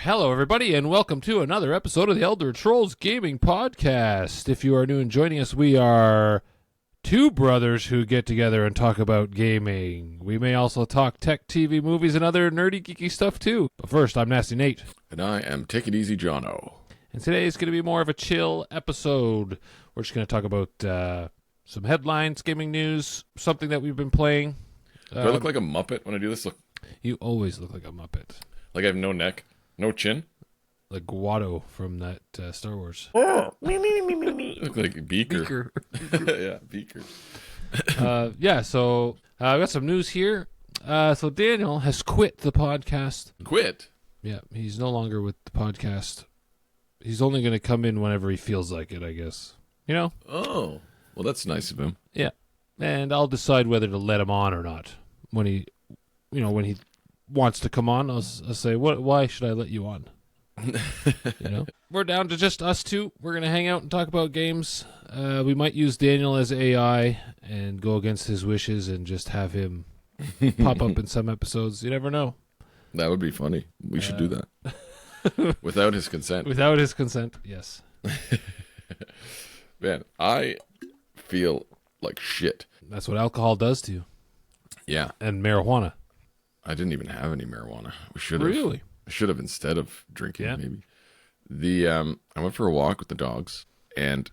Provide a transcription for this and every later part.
Hello, everybody, and welcome to another episode of the Elder Trolls Gaming Podcast. If you are new and joining us, we are two brothers who get together and talk about gaming. We may also talk tech, TV, movies, and other nerdy, geeky stuff, too. But first, I'm Nasty Nate. And I am Take It Easy Jono. And today is going to be more of a chill episode. We're just going to talk about some headlines, gaming news, something that we've been playing. Do I look like a Muppet when I do this? Look, You always look like a Muppet. like I have no neck, no chin. Like Watto from that Star Wars. I look like a Beaker. Yeah, Beaker. So I got some news here. So Daniel has quit the podcast. Quit? Yeah, he's no longer with the podcast. He's only going to come in whenever he feels like it, I guess. You know? Oh, well, that's nice of him. Yeah. And I'll decide whether to let him on or not. When he wants to come on, I'll say, why should I let you on? We're down to just us two. We're going to hang out and talk about games. We might use Daniel as AI and go against his wishes and just have him pop up in some episodes. You never know. That would be funny. We should do that. Without his consent. Without his consent, yes. Man, I feel like shit. That's what alcohol does to you. Yeah. And marijuana. I didn't even have any marijuana. We should have. Really? I should have instead of drinking, Yeah. maybe. I went for a walk with the dogs, and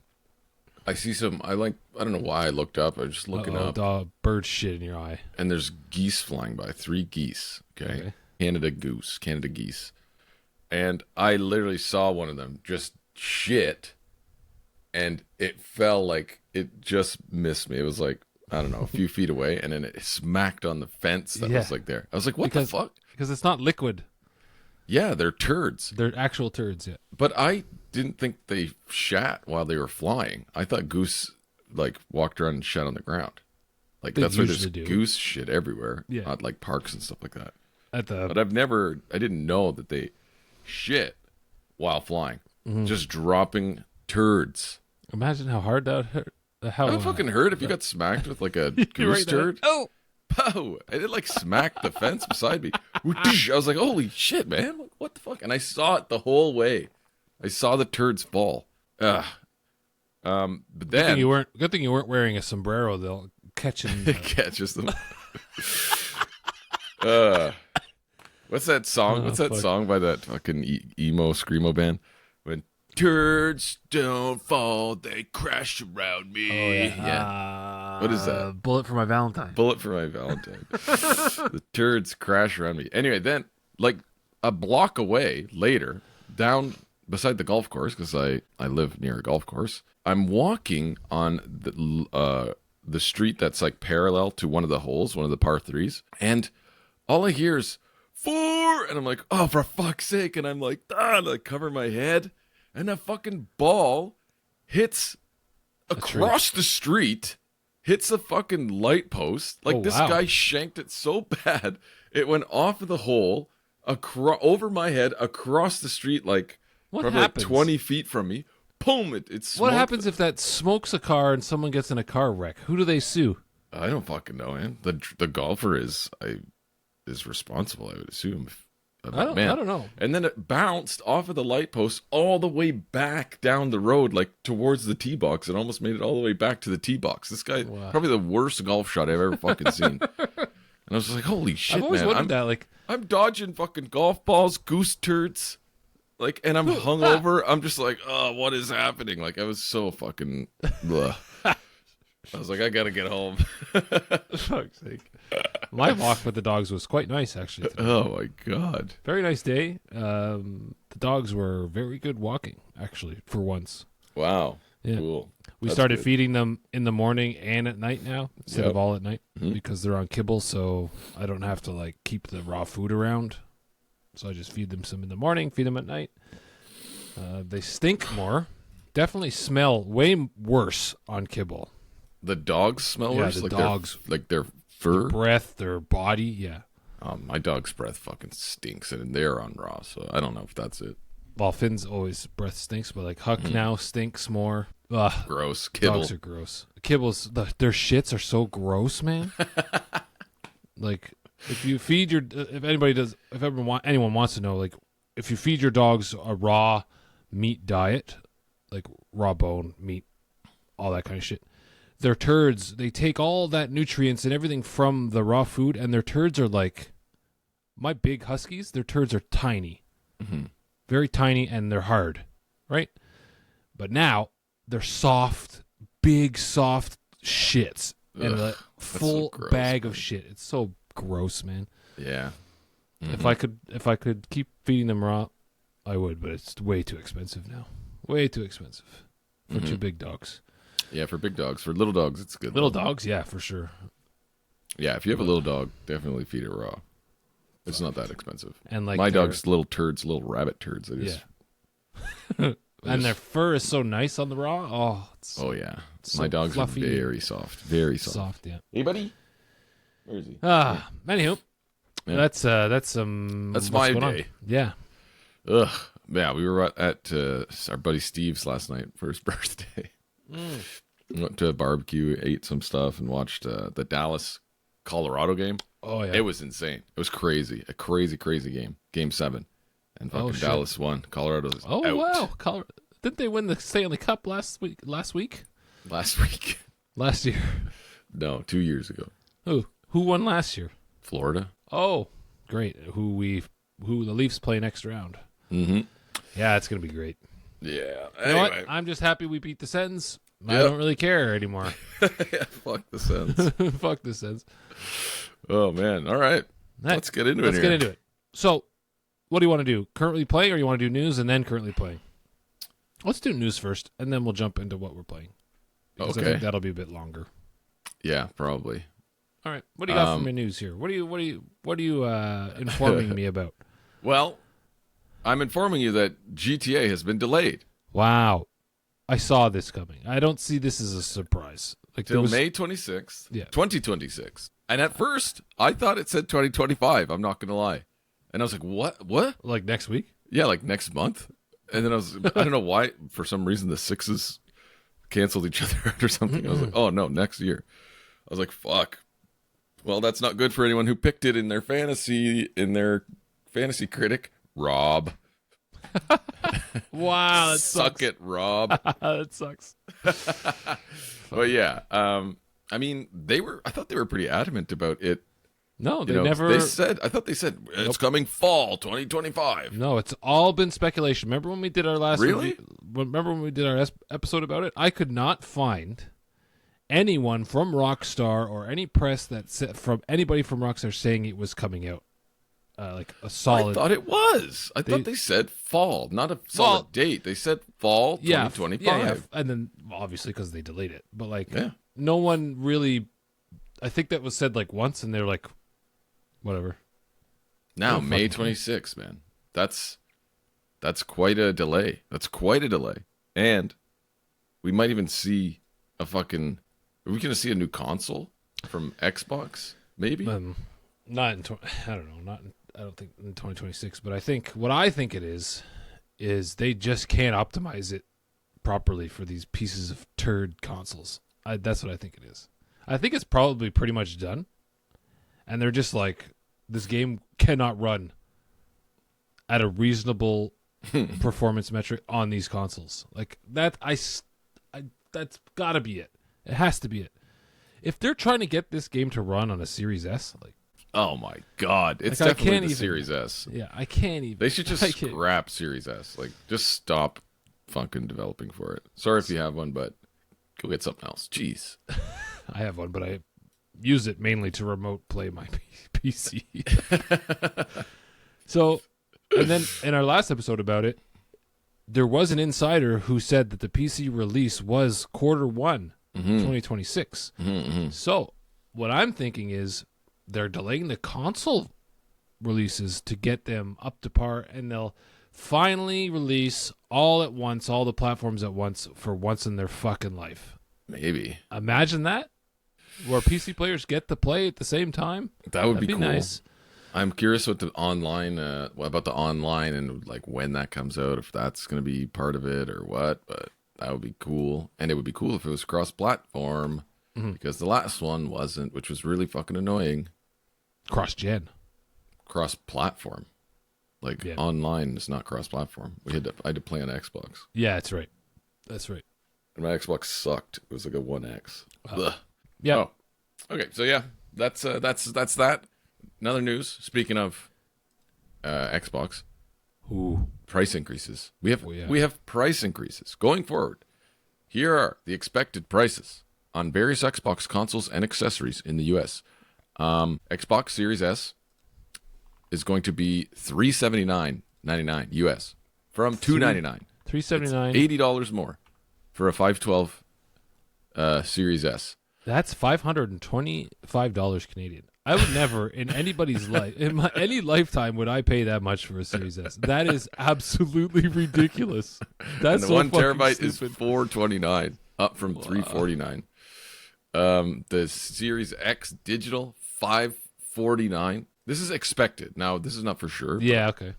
I see I don't know why I looked up. I was just looking up. Dog, bird shit in your eye. And there's geese flying by, 3 geese, okay? Canada geese. And I literally saw one of them just shit, and it fell like it just missed me. It was like, I don't know, a few feet away, and then it smacked on the fence that was like there. I was like, what the fuck? Because it's not liquid. Yeah, they're turds. They're actual turds, yeah. But I didn't think they shat while they were flying. I thought goose, walked around and shat on the ground. Like, that's why there's goose shit everywhere. Yeah. At, parks and stuff like that. But I didn't know that they shit while flying. Mm-hmm. Just dropping turds. Imagine how hard that hurt. That would fucking hurt if you got smacked with, a goose turd. Oh! Pow! And it, smacked the fence beside me. I was like, holy shit, man. What the fuck? And I saw it the whole way. I saw the turds fall. But then... Good thing you weren't wearing a sombrero, though. Catching... catches them. What's that song? What's that song by that fucking emo screamo band? When turds don't fall, they crash around me. Oh, yeah. What is that? Bullet for My Valentine. Bullet for My Valentine. The turds crash around me. Anyway, then, a block away later, down beside the golf course, because I live near a golf course, I'm walking on the street that's, parallel to one of the holes, one of the par 3s, and all I hear is, 4! And I'm like, oh, for fuck's sake. And I'm like, I cover my head. And a fucking ball hits across the street, hits a fucking light post. This guy shanked it so bad, it went off of the hole, over my head, across the street, probably 20 feet from me. Boom! It smoked. What happens if that smokes a car and someone gets in a car wreck? Who do they sue? I don't fucking know, man. The golfer is responsible, I would assume. I don't know. And then it bounced off of the light post all the way back down the road, towards the tee box. It almost made it all the way back to the tee box. This guy, probably the worst golf shot I've ever fucking seen. And I was like, holy shit, I've always man. wondered that, I'm dodging fucking golf balls, goose turds, and I'm hungover. I'm just like, oh, what is happening? I was so fucking... Ugh. I was like, I gotta get home. Fuck's sake. My walk with the dogs was quite nice, actually. Today. Oh, my God. Very nice day. The dogs were very good walking, actually, for once. Wow. Yeah. Cool. We started feeding them in the morning and at night now, instead of all at night, because they're on kibble, so I don't have to, keep the raw food around. So I just feed them some in the morning, feed them at night. They stink more. Definitely smell way worse on kibble. The dogs smell worse? The dogs. Their fur? Their breath, their body, yeah. My dog's breath fucking stinks, and they're on raw, so I don't know if that's it. Well, Finn's always breath stinks, but Huck now stinks more. Ugh. Gross. Kibble. Dogs are gross. Kibbles, their shits are so gross, man. If you feed if anyone wants to know, if you feed your dogs a raw meat diet, like raw bone, meat, all that kind of shit, their turds, they take all that nutrients and everything from the raw food, and their turds are like, my big huskies, their turds are tiny. Mm-hmm. Very tiny, and they're hard, right? But now, they're soft, big, soft shits. And a full so gross, bag man. of shit. It's so gross, man. Yeah. Mm-hmm. If I could keep feeding them raw, I would, but it's way too expensive now. Way too expensive for two big dogs. Yeah, for big dogs. For little dogs, it's good. Little though. dogs, yeah, for sure. Yeah, if you have a little dog, definitely feed it raw. It's not that expensive. And like my dog's little turds, little rabbit turds. They just, and their fur is so nice on the raw. Oh, it's yeah. so My dogs are fluffy, very soft. Very soft. soft, yeah. Hey, buddy. Where is he? Anywho, Yeah. that's That's what's my going on. day. Yeah. Ugh. Yeah, we were at our buddy Steve's last night for his birthday. Went to a barbecue, ate some stuff, and watched the Dallas Colorado game. Oh yeah. It was insane. It was crazy. A crazy, crazy game. Game 7. And fucking shit. Dallas won. Colorado's Oh out. wow. Didn't they win the Stanley Cup last week? Last week. Last year. No, 2 years ago. Who won last year? Florida. Oh, great. Who the Leafs play next round. Mm-hmm. Yeah, it's gonna be great. Yeah. You know what? Anyway. I'm just happy we beat the Sens. I Yep. don't really care anymore. Yeah, fuck the Sens. Fuck the Sens. Oh, man. All right. Let's get into it Let's get into it. So, what do you want to do? Currently playing, or you want to do news and then currently playing? Let's do news first, and then we'll jump into what we're playing. Because I Okay. think that'll be a bit longer. Yeah, probably. All right. What do you got from your news here? What are you informing me about? Well, I'm informing you that GTA has been delayed Wow. I saw this coming. I don't see this as a surprise. Like till May 26th, Yeah. 2026. And at first, I thought it said 2025. I'm not going to lie. And I was like, what? What? like next week? Yeah, like next month. And then I don't know why, for some reason, the sixes canceled each other out or something. I was like, oh no, next year. I was like, fuck. Well, that's not good for anyone who picked it in their fantasy critic, Rob. Wow, that Suck sucks. it, Rob. That sucks. But yeah, I mean, I thought they were pretty adamant about it. No, they You know, never. I thought they said it's coming fall 2025. No, it's all been speculation. Remember when we did our last? Really? Remember when we did our episode about it? I could not find anyone from Rockstar or any press that said from anybody from Rockstar saying it was coming out. Like a solid. I thought it was. I thought they said fall, not a solid date. They said fall 2025. Yeah. And then obviously because they delayed it, but like Yeah. no one really. I think that was said like once, and they're like, whatever. Now Oh, May fucking 26th, man. That's quite a delay. That's quite a delay. And we might even see a fucking. Are we gonna see a new console from Xbox? Maybe. Not in. I don't know. I don't think in 2026. But I think what I think it is they just can't optimize it properly for these pieces of turd consoles. That's what I think it is. I think it's probably pretty much done, and they're just like, this game cannot run at a reasonable performance metric on these consoles. Like that, that's got to be it. It has to be it. If they're trying to get this game to run on a Series S, like, Oh my god, it's Like, I definitely can't the even- Series S. yeah, I can't even. They should just I can't- scrap Series S. Like, just stop fucking developing for it. Sorry if you have one, but go get something else. Jeez. I have one, but I use it mainly to remote play my PC. So, and then in our last episode about it, there was an insider who said that the PC release was Q1 2026. So, what I'm thinking is they're delaying the console releases to get them up to par, and they'll finally release all at once, all the platforms at once, for once in their fucking life. Maybe. Imagine that, where PC players get to play at the same time. That would That'd be cool. nice. I'm curious what the online, what about the online and like when that comes out, if that's going to be part of it or what, but that would be cool. And it would be cool if it was cross-platform because the last one wasn't, which was really fucking annoying. Cross-gen. Cross-platform. Like Yeah. online is not cross-platform. I had to play on Xbox. Yeah, that's right. That's right. And my Xbox sucked. It was like a 1X. Ugh. Yeah. Oh. Okay, so yeah, that's that. Another news. Speaking of Xbox, Ooh. price increases. We have Oh, yeah. we have price increases going forward. Here are the expected prices on various Xbox consoles and accessories in the U.S. Xbox Series S is going to be $379.99 US from $299. $379. $80 more for a 512 Series S. That's $525 Canadian. I would never in anybody's life, any lifetime, would I pay that much for a Series S. That is absolutely ridiculous. That's And the so 1 fucking terabyte stupid. is $429, up from $349. The Series X digital $549. This is expected. Now this is not for sure. Yeah, okay.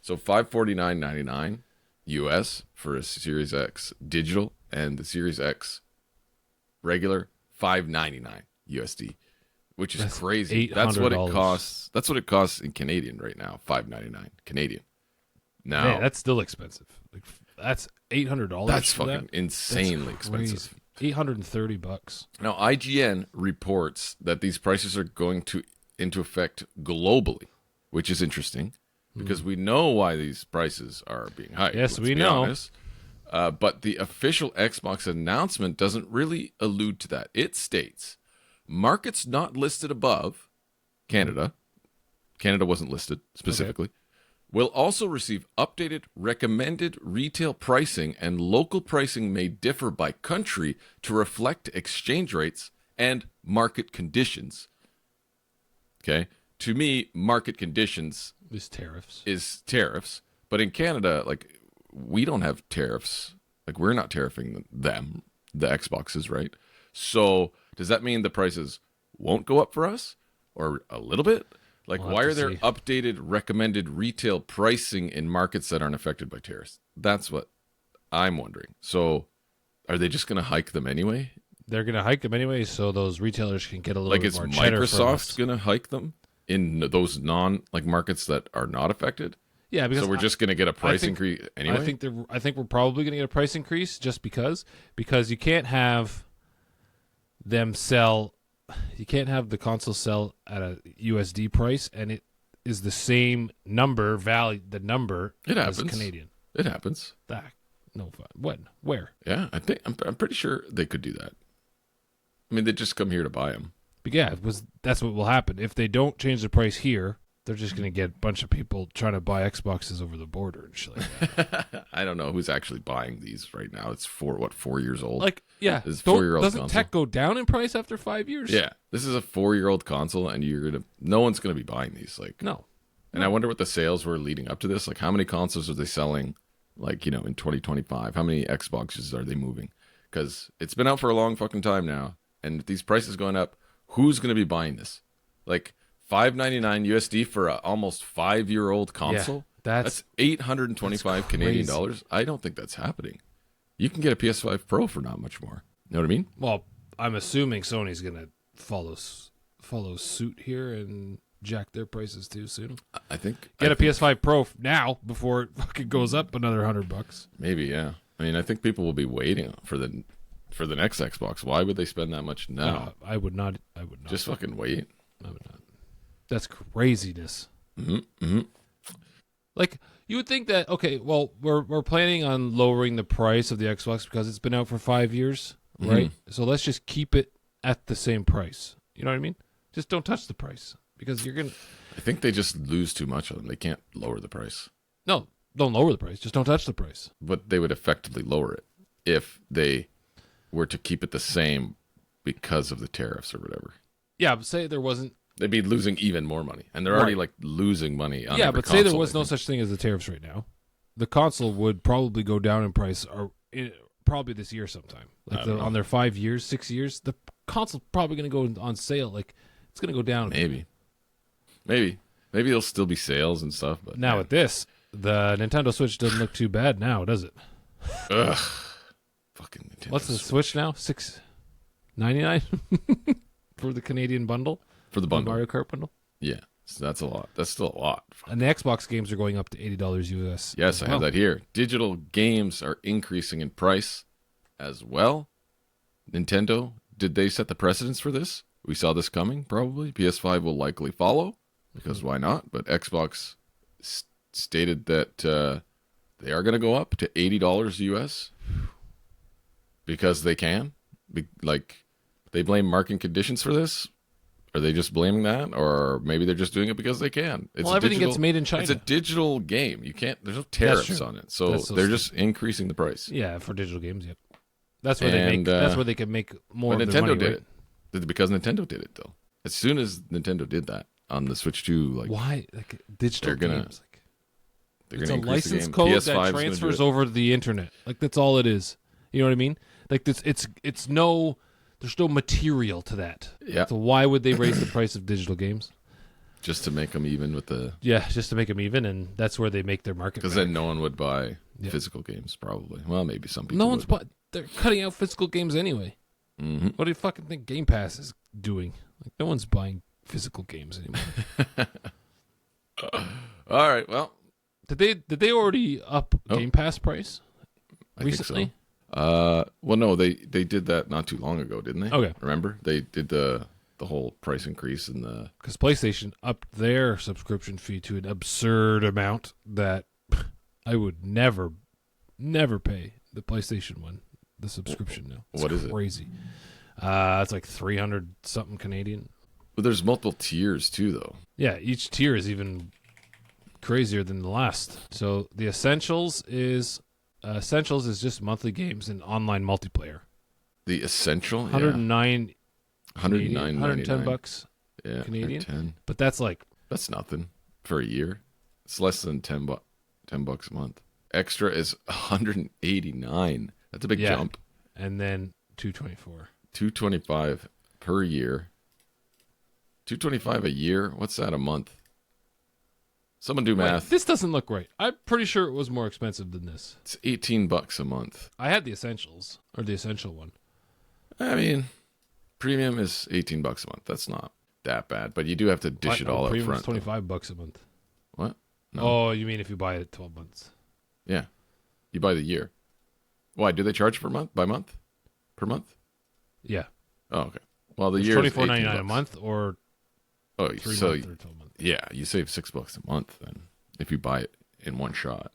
So $549.99 US for a Series X digital, and the Series X regular $599 USD, which is That's crazy. That's what it $800. costs. That's what it costs in Canadian right now. $599 Canadian. Now Man, that's still expensive. Like that's $800. that's for fucking that? insanely That's expensive. crazy. $830. Now IGN reports that these prices are going into effect globally, which is interesting because we know why these prices are being hiked. Yes, let's we be know. honest. But the official Xbox announcement doesn't really allude to that. It states markets not listed above, Canada wasn't listed specifically, will also receive updated recommended retail pricing, and local pricing may differ by country to reflect exchange rates and market conditions. Okay? To me, market conditions These tariffs. is tariffs, but in Canada, like, we don't have tariffs. Like, we're not tariffing them, the Xboxes, right? So does that mean the prices won't go up for us, or a little bit? Like, We'll why have are to there see. updated recommended retail pricing in markets that aren't affected by tariffs? That's what I'm wondering. So are they just going to hike them anyway? They're going to hike them anyway, so those retailers can get a little Like, bit is more cheddar from Microsoft us. going to hike them in those markets that are not affected? Yeah, because So we're just going to get a price think- increase anyway? I think we're probably going to get a price increase just because you can't have them sell. You can't have the console sell at a USD price, and it is the same number value. The number It as happens. Canadian. It happens. That no fun. When? Where? Yeah, I'm pretty sure they could do that. I mean, they just come here to buy them. But yeah, that's what will happen if they don't change the price here. They're just going to get a bunch of people trying to buy Xboxes over the border and shit like that. I don't know who's actually buying these right now. It's 4 years old. Like, yeah, This is a 4-year-old doesn't console. tech go down in price after 5 years? Yeah, this is a 4-year-old console, and no one's gonna be buying these. Like, No. and I wonder what the sales were leading up to this. Like, how many consoles are they selling? Like, in 2025, how many Xboxes are they moving? Because it's been out for a long fucking time now, and with these prices going up, who's gonna be buying this? Like, $599 USD for a almost 5-year-old console. that's $825 Canadian dollars. I don't think that's happening. You can get a PS5 Pro for not much more. You know what I mean? well. I'm assuming Sony's gonna follow suit here and jack their prices too soon. I think Get a PS5 Pro now before it fucking goes up another $100. maybe, yeah. I mean, I think people will be waiting for the next Xbox. Why would they spend that much now? I would not. I would not. Just fucking wait. I would not. That's craziness. Mm-hmm. Like you would think that okay, well, we're planning on lowering the price of the Xbox because it's been out for 5 years, right? So let's just keep it at the same price. You know what I mean? Just don't touch the price because you're gonna. I think they just lose too much on them. They can't lower the price. No, don't lower the price. Just don't touch the price. But they would effectively lower it if they were to keep it the same because of the tariffs or whatever. Yeah, but say there wasn't. They'd be losing even more money, and they're already like losing money on Yeah, every but say there console, was I no think. such thing as the tariffs right now. The console would probably go down in price, or probably this year sometime. Like I don't know. on their 5 years, 6 years, the console's probably going to go on sale. Like it's going to go down. Maybe there'll still be sales and stuff. But Now yeah. with this, the Nintendo Switch doesn't look too bad now, does it? Ugh, fucking Nintendo What's the Switch now? $6.99 for the Canadian bundle, for the the bundle? Mario Kart bundle. Yeah, So that's a lot. That's still a lot. And the Xbox games are going up to $80 US. Yes, I have that here. Digital games are increasing in price as well. Nintendo, did they set the precedence for this? We saw this coming, probably. PS5 will likely follow, because why not? But Xbox stated that they are going to go up to $80 US because they can. They blame market conditions for this. Are they just blaming that, or maybe they're just doing it because they can? Well, everything gets made in China. It's a digital game. You can't. There's no tariffs on it, so they're just increasing the price. Yeah, for digital games. Yep. That's where they make. That's where they can make more. But of Nintendo their money, did right? it because Nintendo did it though. As soon as Nintendo did that on the Switch 2, why digital games? They're It's a gonna increase the license game. code PS5 's that gonna do transfers it. over to the internet. That's all it is. You know what I mean? It's no. There's no material to that. Yeah. So why would they raise the price of digital games? Just to make them even with the. Yeah, just to make them even, and that's where they make their market. Because then no one would buy physical games, probably. Well, maybe some people. No one's they're cutting out physical games anyway. Mm-hmm. What do you fucking think Game Pass is doing? No one's buying physical games anymore. All right. Well, Did they already up Game Pass price recently? I think so. Well, no, they did that not too long ago, didn't they? Okay. Remember, they did the whole price increase in the. Because PlayStation upped their subscription fee to an absurd amount that I would never pay the PlayStation one, the subscription now. What is it? Crazy. It's like 300 something Canadian. But there's multiple tiers too, though. Yeah, each tier is even crazier than the last. So the Essentials is just monthly games and online multiplayer. The Essential, 109 $109, $110 yeah, Canadian. 10. But that's like That's nothing for a year. It's less than $10 a month. Extra is $189. That's a big jump. And then 224. $225 per year. $225 a year. What's that a month? Someone do math. Wait, this doesn't look right. I'm pretty sure it was more expensive than this. It's $18 a month. I had the Essentials or the Essential one. I mean, premium is $18 a month. That's not that bad, but you do have to dish it all up front. Premium is $25 a month. What? No. Oh, you mean if you buy it 12 months? Yeah. You buy the year. Why? Do they charge per month? By month? Per month? Yeah. Oh, okay. Well, the It's year is $24.99 a $18. month or 3 so months or 12 months. yeah, you save $6 a month then if you buy it in one shot.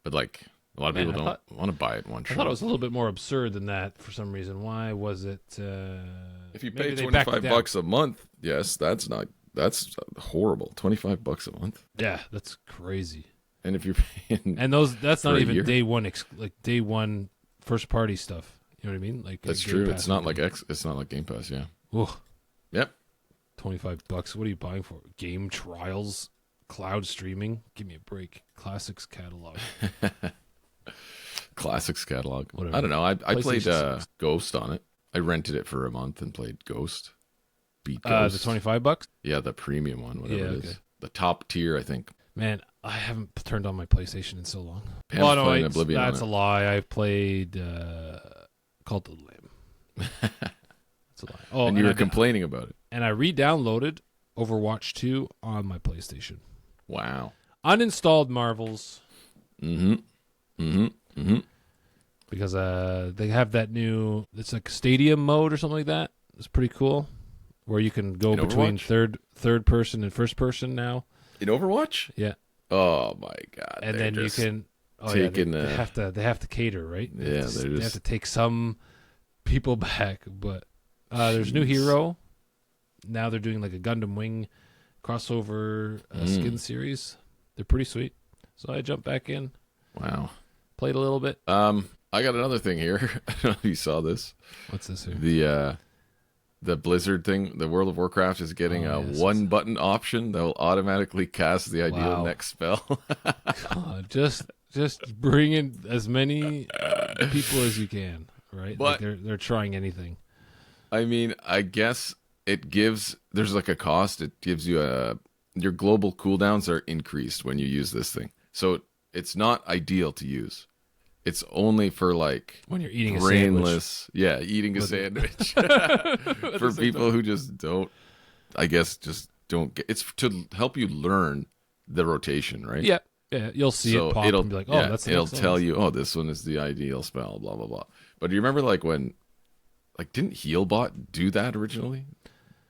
But like a lot of people don't want to buy it in one I shot. thought it was a little bit more absurd than that for some reason. Why was it? If you maybe pay they backed it down. $25 a month, yes, that's horrible. $25 a month. Yeah, that's crazy. And if you're paying, And that's for not a even year? day one first party stuff. You know what I mean? Like that's Game true. Pass It's not or- like it's not like Game Pass. Yeah. Ugh, Yep. $25. What are you buying for? Game trials, cloud streaming. Give me a break. Classics catalog. Classics catalog. Whatever. I don't know. I played PlayStation 6. Ghost on it. I rented it for a month and played Ghost. Beat The Ghost. $25. Yeah, the premium one, whatever Yeah, it is. okay. The top tier, I think. Man, I haven't turned on my PlayStation in so long. Pam's playing Oblivion on that's it. a lie. I played Cult of the Lamb. That's a lie. Oh, and you were I- complaining about it. And I re-downloaded Overwatch 2 on my PlayStation. Wow. Uninstalled Marvels Mm-hmm. because they have that new. It's like stadium mode or something like that. It's pretty cool, where you can go In between Overwatch? third person and first person now. In Overwatch? Yeah, Oh my god. and they're then you just can. Oh taking, yeah, they have to cater, right? Yeah, They have to take some people back, but there's new Jeez. hero. Now they're doing like a Gundam Wing crossover skin series. They're pretty sweet. So I jumped back in, Wow. played a little bit. I got another thing here. I don't know if you saw this. What's this here? The Blizzard thing, the World of Warcraft is getting a one button option that will automatically cast the ideal Wow. next spell. God, just bring in as many people as you can, right? But- Like they're trying anything. I mean, I guess there's like a cost. It gives you your global cooldowns are increased when you use this thing. So it's not ideal to use. It's only for like When you're eating a sandwich. brainless, eating a sandwich for people who just don't, I guess, just don't get. It's to help you learn the rotation, right? Yeah. Yeah, you'll see it pop and be like, oh, that's the it'll next tell one. you, oh, this one is the ideal spell, blah blah blah. But do you remember like when, like, didn't Healbot do that originally?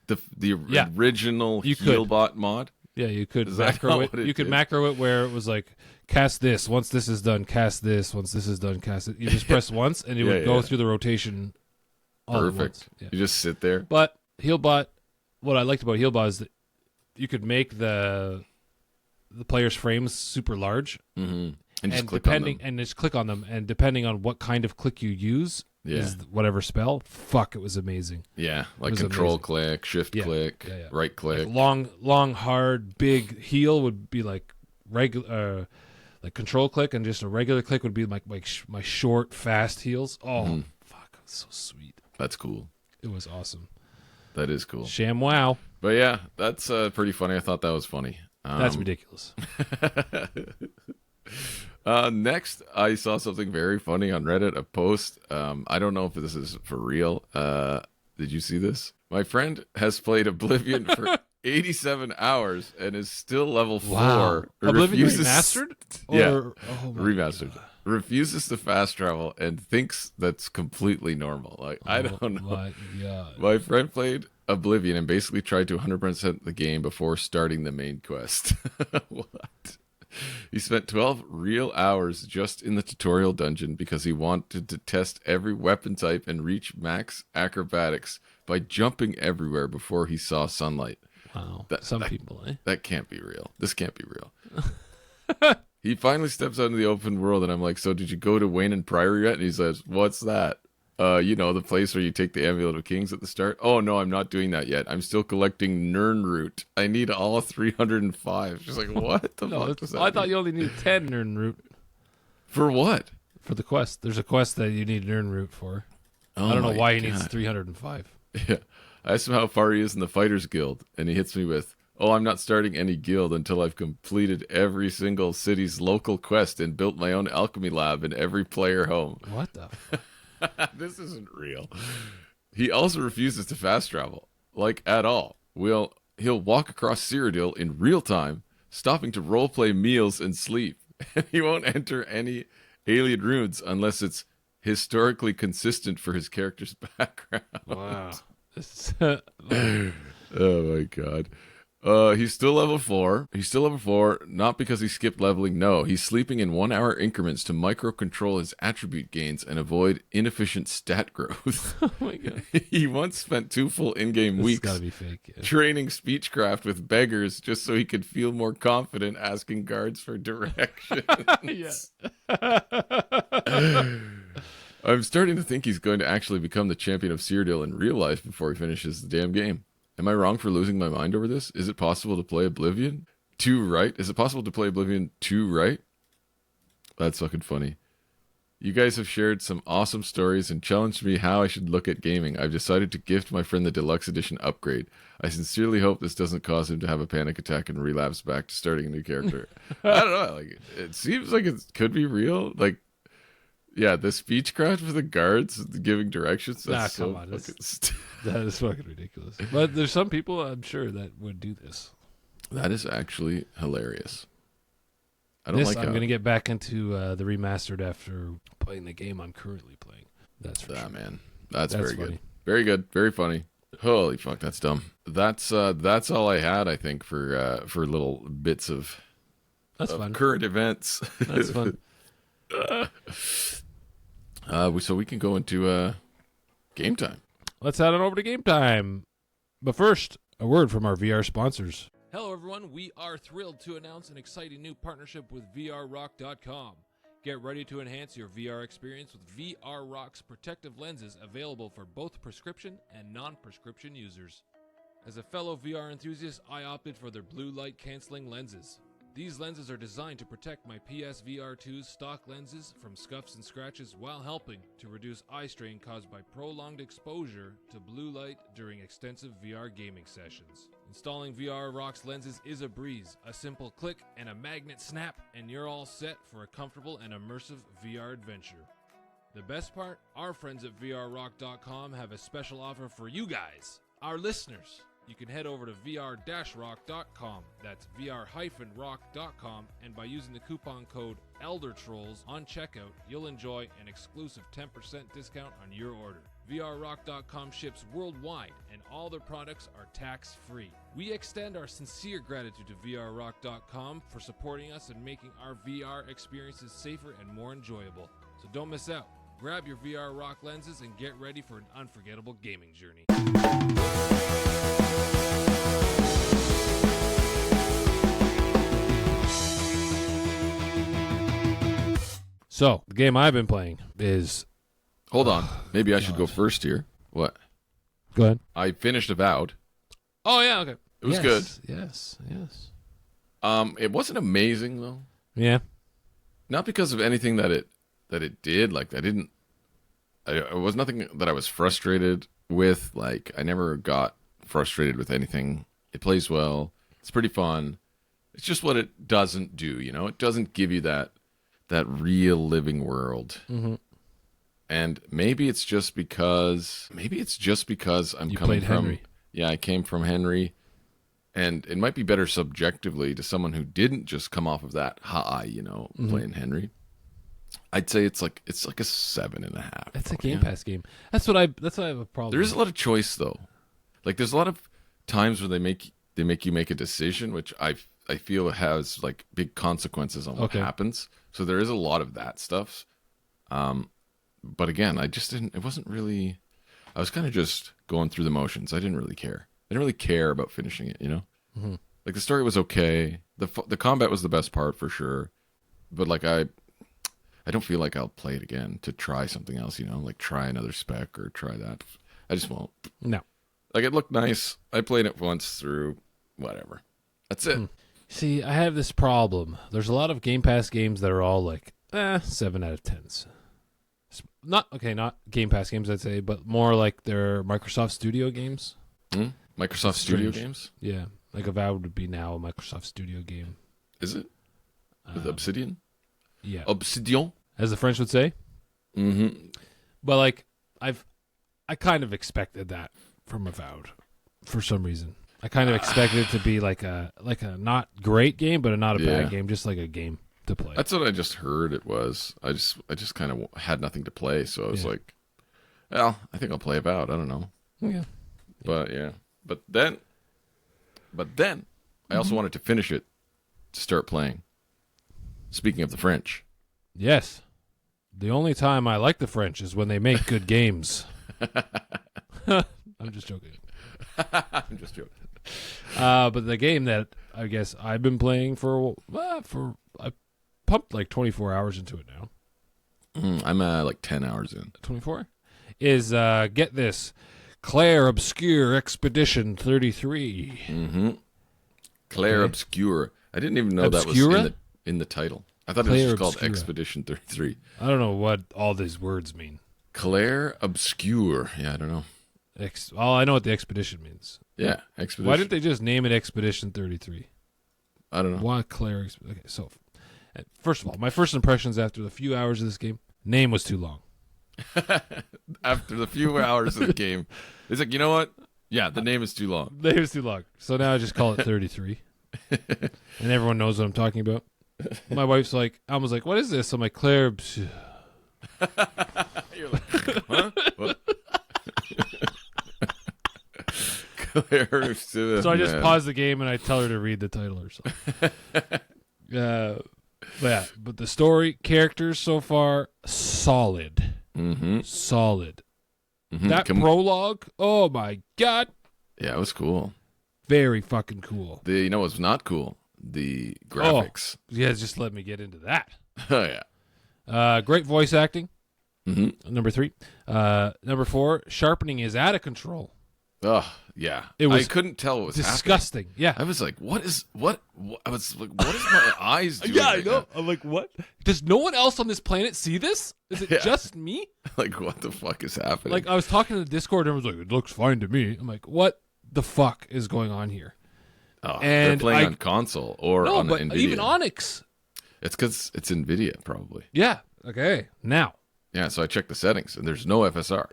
The original You could. Healbot mod. Yeah, you could Is that macro not it. what it You could did? macro it where it was like, cast this. Once this is done, cast this. Once this is done, cast it. You just press once, and it would go through the rotation all at once. Perfect. Yeah. You just sit there. But Healbot, what I liked about Healbot is that you could make the player's frames super large, And just click depending on them. and just click on them, and depending on what kind of click you use, is whatever spell. Fuck, it was amazing. Yeah, like was control amazing. click, shift click, right click. Like long, hard, big heal would be like regular, like control click, and just a regular click would be like my short, fast heals. Oh, fuck, it was so sweet. That's cool. It was awesome. That is cool. Sham wow. But yeah, that's pretty funny. I thought that was funny. That's ridiculous. Next, I saw something very funny on Reddit, a post. I don't know if this is for real. Did you see this? My friend has played Oblivion for 87 hours and is still level 4. Wow. Oblivion Refuses- remastered? Yeah, Oh my remastered. God. Refuses to fast travel and thinks that's completely normal. Like, I don't know. My God. My friend played Oblivion and basically tried to 100% the game before starting the main quest. What? He spent 12 real hours just in the tutorial dungeon because he wanted to test every weapon type and reach max acrobatics by jumping everywhere before he saw sunlight. Wow. That- People, eh? That can't be real. This can't be real. He finally steps out into the open world, and I'm like, so did you go to Wayne and Priory yet? And he says, what's that? The place where you take the Amulet of Kings at the start. Oh, no, I'm not doing that yet. I'm still collecting Nirnroot. I need all 305. She's like, what the fuck does that I thought mean? you only needed 10 Nern root For what? for the quest. There's a quest that you need Nern root for. Oh I don't know my why he needs God. 305. Yeah. I asked him how far he is in the Fighters Guild, and he hits me with, oh, I'm not starting any guild until I've completed every single city's local quest and built my own alchemy lab in every player home. What the fuck? This isn't real. He also refuses to fast travel, like at all. He'll walk across Cyrodiil in real time, stopping to roleplay meals and sleep. And he won't enter any alien runes unless it's historically consistent for his character's background. Wow. Oh my God. He's still level 4. He's still level 4, not because he skipped leveling. No, he's sleeping in 1 hour increments to micro-control his attribute gains and avoid inefficient stat growth. Oh my God. He once spent 2 full in-game This has weeks gotta be fake. Yeah. training speechcraft with beggars just so he could feel more confident asking guards for directions. I'm starting to think he's going to actually become the champion of Cyrodiil in real life before he finishes the damn game. Am I wrong for losing my mind over this? Is it possible to play Oblivion 2 right? Is it possible to play Oblivion 2 right? That's fucking funny. You guys have shared some awesome stories and challenged me how I should look at gaming. I've decided to gift my friend the Deluxe Edition upgrade. I sincerely hope this doesn't cause him to have a panic attack and relapse back to starting a new character. I don't know. Like, it seems like it could be real. Like, yeah, the speechcraft for the guards giving directions. That's come so on, fucking That is fucking ridiculous. But there's some people, I'm sure, that would do this. That is actually hilarious. I don't like I'm how... going to get back into the remastered after playing the game I'm currently playing. That's for sure. man. That's very funny. good. Very good. Very funny. Holy fuck, that's dumb. That's all I had, I think, for little bits of fun. current events. That's fun. So we can go into game time. Let's head on over to game time. But first, a word from our VR sponsors. Hello, everyone. We are thrilled to announce an exciting new partnership with VRRock.com. Get ready to enhance your VR experience with VRRock's protective lenses available for both prescription and non-prescription users. As a fellow VR enthusiast, I opted for their blue light canceling lenses. These lenses are designed to protect my PSVR2's stock lenses from scuffs and scratches while helping to reduce eye strain caused by prolonged exposure to blue light during extensive VR gaming sessions. Installing VR Rock's lenses is a breeze. A simple click and a magnet snap, and you're all set for a comfortable and immersive VR adventure. The best part? Our friends at VRRock.com have a special offer for you guys, our listeners. You can head over to vr-rock.com. That's vr-rock.com, and by using the coupon code ElderTrolls on checkout, you'll enjoy an exclusive 10% discount on your order. vrrock.com ships worldwide, and all their products are tax-free. We extend our sincere gratitude to vrrock.com for supporting us and making our VR experiences safer and more enjoyable. So don't miss out. Grab your VR Rock lenses and get ready for an unforgettable gaming journey. So, the game I've been playing is... Hold on. Maybe I should go first here. What? Go ahead. I finished Avowed. Oh, yeah, okay. It was good. Yes. It wasn't amazing, though. Yeah. Not because of anything that it did. Like, it was nothing that I was frustrated with. Like, I never got frustrated with anything. It plays well. It's pretty fun. It's just what it doesn't do, you know? It doesn't give you that real living world. Mm-hmm. And maybe it's just because I'm coming played from Henry. Yeah, I came from Henry, and it might be better subjectively to someone who didn't just come off of that high, you know, playing Henry. I'd say it's like a 7.5. It's a Game Pass game. That's what I have a problem. There is a lot of choice though. Like there's a lot of times where they make you make a decision, which I feel has like big consequences on what happens. So there is a lot of that stuff. But again, I just didn't. It wasn't really. I was kind of just going through the motions. I didn't really care. I didn't really care about finishing it. You know, like the story was okay. The combat was the best part for sure. But like I don't feel like I'll play it again to try something else. You know, like try another spec or try that. I just won't. No. Like it looked nice. I played it once through. Whatever. That's it. See, I have this problem. There's a lot of Game Pass games that are all like 7 out of 10s. Not Game Pass games, I'd say, but more like they're Microsoft Studio games. Microsoft Studio games? Yeah. Like Avowed would be now a Microsoft Studio game. Is it? With Obsidian? Yeah. Obsidian? As the French would say. Mm-hmm. But like, I kind of expected that from Avowed for some reason. I kind of expected it to be like a not great game, but not a bad game, just like a game to play. That's what I just heard it was. I just kind of had nothing to play, so I was like, well, I think I'll play Avowed. I don't know. Yeah. But yeah. But then I also wanted to finish it to start playing. Speaking of the French. Yes. The only time I like the French is when they make good games. I'm just joking. I'm just joking. But the game that I guess I've been playing for I pumped like 24 hours into it now. I'm like 10 hours in. 24 is get this, Clair Obscur Expedition 33. Mm-hmm. Clair Obscur. I didn't even know Obscura? That was in the title. I thought Clair it was just called Obscura. Expedition 33. I don't know what all these words mean. Clair Obscur. Yeah, I don't know. I know what the expedition means. Yeah, Expedition. Why didn't they just name it Expedition 33? I don't know. Why Clair? Okay, so first of all, my first impressions after the few hours of this game, name was too long. After the few hours of the game, it's like, you know what? Yeah, the name is too long. The name is too long. So now I just call it 33. And everyone knows what I'm talking about. My wife's like, I was like, what is this? I'm like, Clair. You're like, huh? What? Clair. So I just pause the game and I tell her to read the title or something. But the story, characters so far, solid. Mm-hmm. Solid. Mm-hmm. That prologue, oh my God. Yeah, it was cool. Very fucking cool. You know what's not cool? The graphics. Oh, yeah, just let me get into that. Oh, yeah. Great voice acting. Mm-hmm. Number 3. Number 4, sharpening is out of control. Oh, yeah. It was I couldn't tell what was disgusting. happening. Yeah. I was like, what is my eyes doing? Yeah, I right know. now? I'm like, what? Does no one else on this planet see this? Is it just me? Like, what the fuck is happening? Like, I was talking to the Discord and everyone's like, it looks fine to me. I'm like, what the fuck is going on here? oh, and they're playing on console or on but NVIDIA. even Onyx. It's because it's NVIDIA, probably. Yeah. Okay. Now. Yeah, so I checked the settings, and there's no FSR.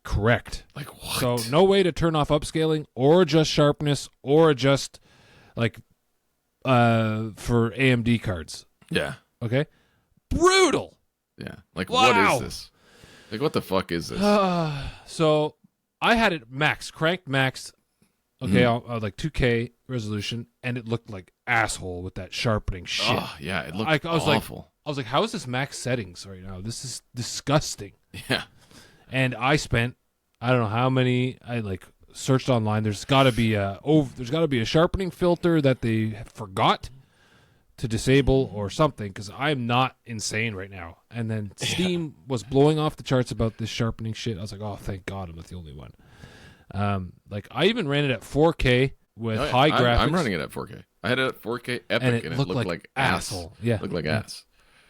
Correct. Like what? So no way to turn off upscaling or adjust sharpness or adjust like for AMD cards. Yeah. Okay. Brutal. Yeah. Like Wow. what is this? Like what the fuck is this? So I had it cranked max. Okay, like 2K resolution, and it looked like asshole with that sharpening shit. Oh yeah, it looked I was awful. I was like, how is this max settings right now? This is disgusting. Yeah. And I spent, I don't know how many. I like searched online. There's got to be a sharpening filter that they forgot to disable or something, because I'm not insane right now. And then Steam was blowing off the charts about this sharpening shit. I was like, oh, thank God I'm not the only one. Like I even ran it at 4K with high graphics. I'm running it at 4K. I had it at 4K epic, and it looked like asshole. ass. Yeah, looked like ass.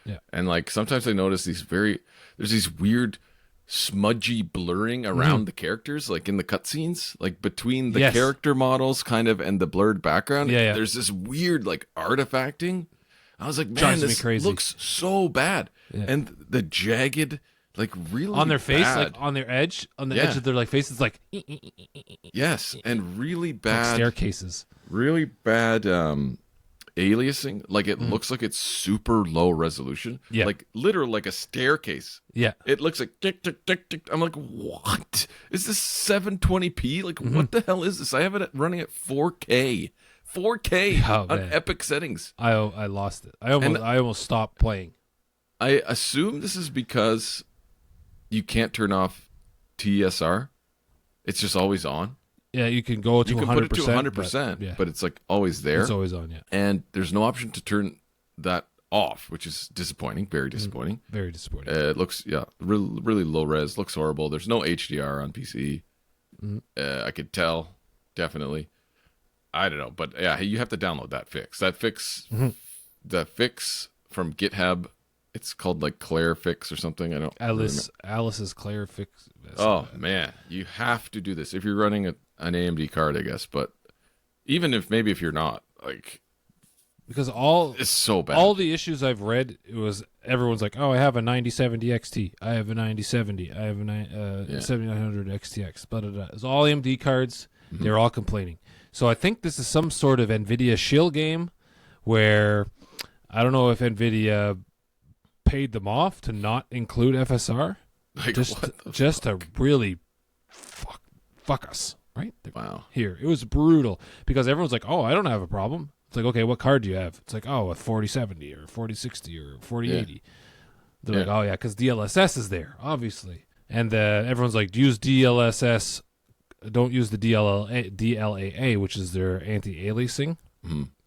Yeah, and like sometimes I notice there's these weird smudgy blurring around the characters, like in the cutscenes, like between the character models, kind of, and the blurred background. Yeah. There's this weird like artifacting. I was like, man, Drives me this crazy. looks so bad, and the jagged. Like really on their face, bad. like on their edge, on the edge of their like faces, like yes, and really bad like staircases, really bad aliasing. Like it looks like it's super low resolution. Yeah, like literal like a staircase. Yeah, it looks like tick tick tick tick. I'm like, what is this 720p? Like what the hell is this? I have it running at 4K. 4K on epic settings. I lost it. I almost stopped playing. I assume this is because you can't turn off TSR. It's just always on. Yeah, you can go to 100%. You can put it to 100%, but it's like always there. It's always on, yeah. And there's no option to turn that off, which is disappointing. Very disappointing. Very disappointing. It looks, really, really low res. Looks horrible. There's no HDR on PC. I could tell, definitely. I don't know, but yeah, you have to download that fix. That fix, the fix from GitHub. It's called like Clair Fix or something. I don't. Alice's Clair Fix. Oh man, you have to do this if you're running an AMD card, I guess. But even if you're not, like, because it's so bad. All the issues I've read, it was everyone's like, oh, I have a 9070 XT, I have a 9070, I have a 7900 XTX. Blah blah blah. It's all AMD cards. They're all complaining. So I think this is some sort of NVIDIA shill game, where I don't know if NVIDIA paid them off to not include FSR, like just to really fuck us, right? Wow. Here it was brutal because everyone's like, "Oh, I don't have a problem." It's like, "Okay, what card do you have?" It's like, "Oh, a 4070 or 4060 or 4080." They're like, "Oh yeah, because DLSS is there, obviously." And everyone's like, "Use DLSS. Don't use the DLAA, which is their anti-aliasing,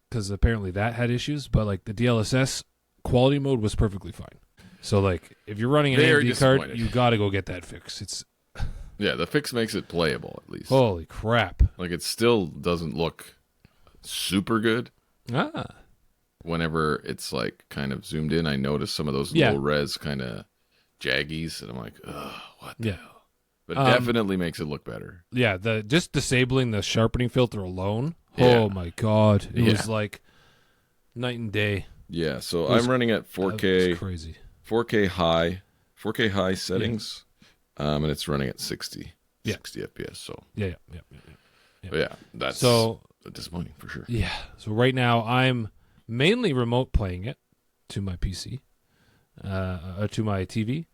because apparently that had issues. But like the DLSS quality mode was perfectly fine. So like if you're running an AMD card, you got to go get that fix. It's the fix makes it playable at least. Holy crap! Like it still doesn't look super good. Whenever it's like kind of zoomed in, I notice some of those low res kind of jaggies, and I'm like, oh, what the hell? But definitely makes it look better. Yeah, just disabling the sharpening filter alone. Oh my God, it was like night and day. Yeah, so I'm running at 4K. Crazy. 4K high settings, and it's running at 60 FPS. So yeah. But yeah, that's so disappointing for sure. Yeah. So right now I'm mainly remote playing it to my PC, to my TV,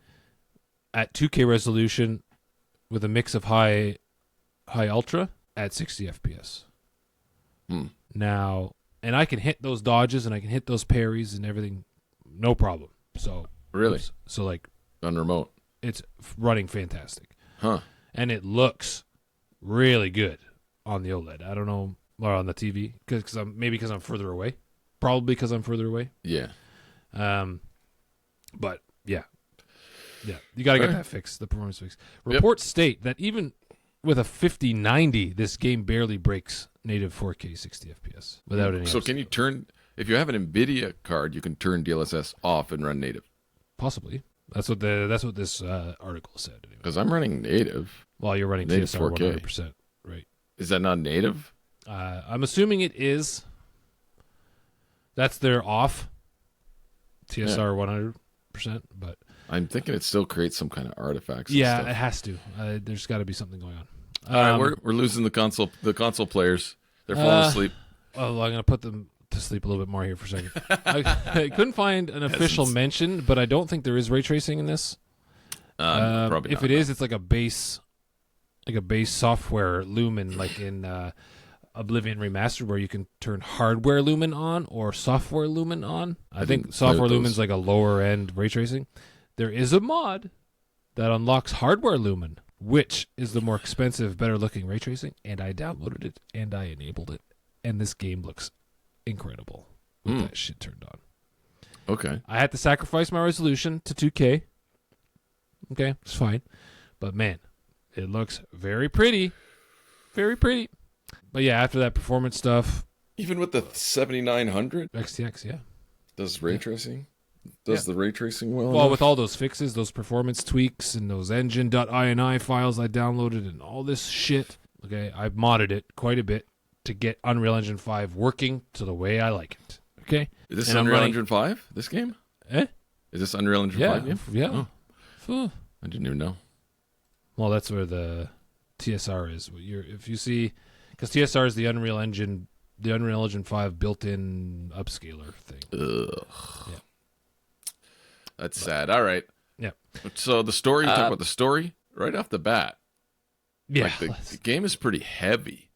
at 2K resolution with a mix of high ultra at 60 FPS. Now. And I can hit those dodges and I can hit those parries and everything, no problem. So really, so like on remote, it's running fantastic, huh? And it looks really good on the OLED. I don't know, or on the TV, because I'm further away. Probably because I'm further away. Yeah. But yeah, you got to get that fixed, the performance fix. Reports state that even with a 5090, this game barely breaks native 4K 60 FPS without any. So can you turn, if you have an NVIDIA card, you can turn DLSS off and run native? Possibly. That's what this article said. Because I'm running native. Well, you're running native TSR 4K. 100%, right? Is that not native? I'm assuming it is. That's their off TSR 100%, but I'm thinking it still creates some kind of artifacts. Yeah, and it stuff. has to. There's got to be something going on. All right, we're losing the console players. They're falling asleep. Oh, I'm going to put them to sleep a little bit more here for a second. I couldn't find an official mention, but I don't think there is ray tracing in this. Probably if not, it is, it's like a base software lumen, like in Oblivion Remastered, where you can turn hardware lumen on or software lumen on. I think software lumen's like a lower end ray tracing. There is a mod that unlocks hardware lumen, which is the more expensive, better looking ray tracing, and I downloaded it and I enabled it, and this game looks incredible with that shit turned on. Okay. I had to sacrifice my resolution to 2K. Okay, it's fine. But man, it looks very pretty. Very pretty. But yeah, after that performance stuff. Even with the 7900? XTX, yeah. Does ray tracing? Does the ray tracing well? Well, enough? with all those fixes, those performance tweaks, and those engine.ini files I downloaded, and all this shit, okay, I've modded it quite a bit to get Unreal Engine 5 working to the way I like it. Okay? Is this And Unreal Engine 5, this game? Eh? Is this Unreal Engine Yeah. 5 game? Yeah. Oh, I didn't even know. Well, that's where the TSR is. If you see, because TSR is the Unreal Engine 5 built-in upscaler thing. Ugh. Yeah. That's sad. All right. Yeah. So the story, you talk about the story right off the bat. Yeah. Like the game is pretty heavy.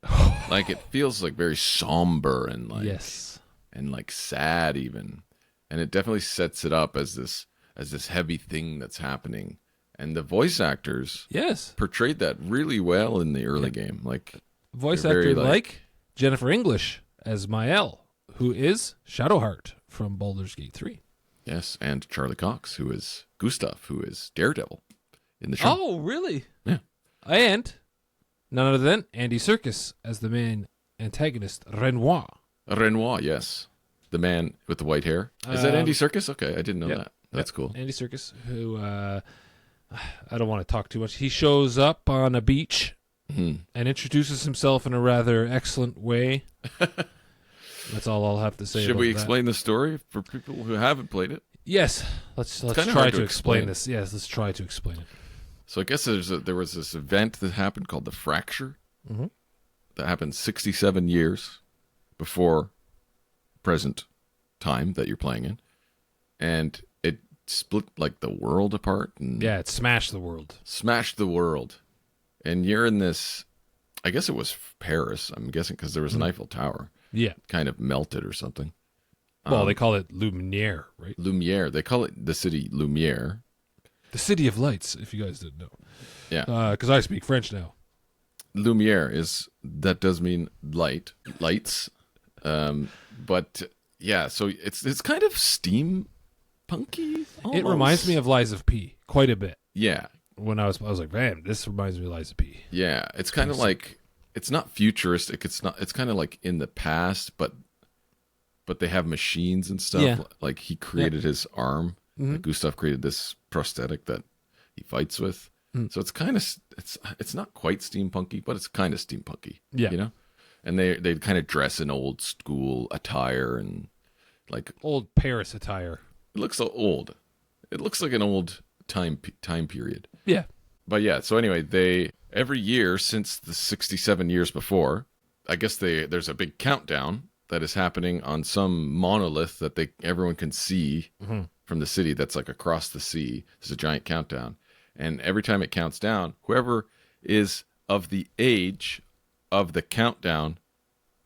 Like it feels like very somber and like yes. and like sad even. And it definitely sets it up as this heavy thing that's happening. And the voice actors Yes. portrayed that really well in the early game. Like Voice they're very, actor like Jennifer English as Mael, who is Shadowheart from Baldur's Gate 3. yes, and Charlie Cox, who is Gustav, who is Daredevil in the show. Oh, really? Yeah. And none other than Andy Serkis as the main antagonist, Renoir. Renoir, yes. The man with the white hair. Is that Andy Serkis? Okay, I didn't know that. That's cool. Andy Serkis, who I don't want to talk too much. He shows up on a beach and introduces himself in a rather excellent way. That's all I'll have to say. Should we about that. explain the story for people who haven't played it? Yes. Let's kinda try hard to to explain explain. this. Yes, let's try to explain it. So I guess there was this event that happened called the Fracture that happened 67 years before present time that you're playing in. And it split like the world apart and Yeah, it smashed the world. smashed the world. And you're in this, I guess it was Paris, I'm guessing, because there was an Eiffel Tower. Yeah. Kind of melted or something. Well, they call it Lumiere, right? Lumiere. They call it the city Lumiere. The City of Lights, if you guys didn't know. Yeah. Because I speak French now. Lumiere that does mean lights. But yeah, so it's kind of steampunky. It reminds me of Lies of P quite a bit. Yeah. When I was like, man, this reminds me of Lies of P. Yeah, it's kind of like it's not futuristic. It's kind of like in the past, but they have machines and stuff. Yeah. Like he created his arm. Like Gustav created this prosthetic that he fights with. So it's kind of it's not quite steampunky, but it's kind of steampunky. Yeah. You know, and they kind of dress in old school attire and like Old Paris attire. it looks so old. It looks like an old time period. Yeah. But yeah, so anyway, every year since the 67 years before, I guess there's a big countdown that is happening on some monolith that everyone can see from the city that's like across the sea. There's a giant countdown. And every time it counts down, whoever is of the age of the countdown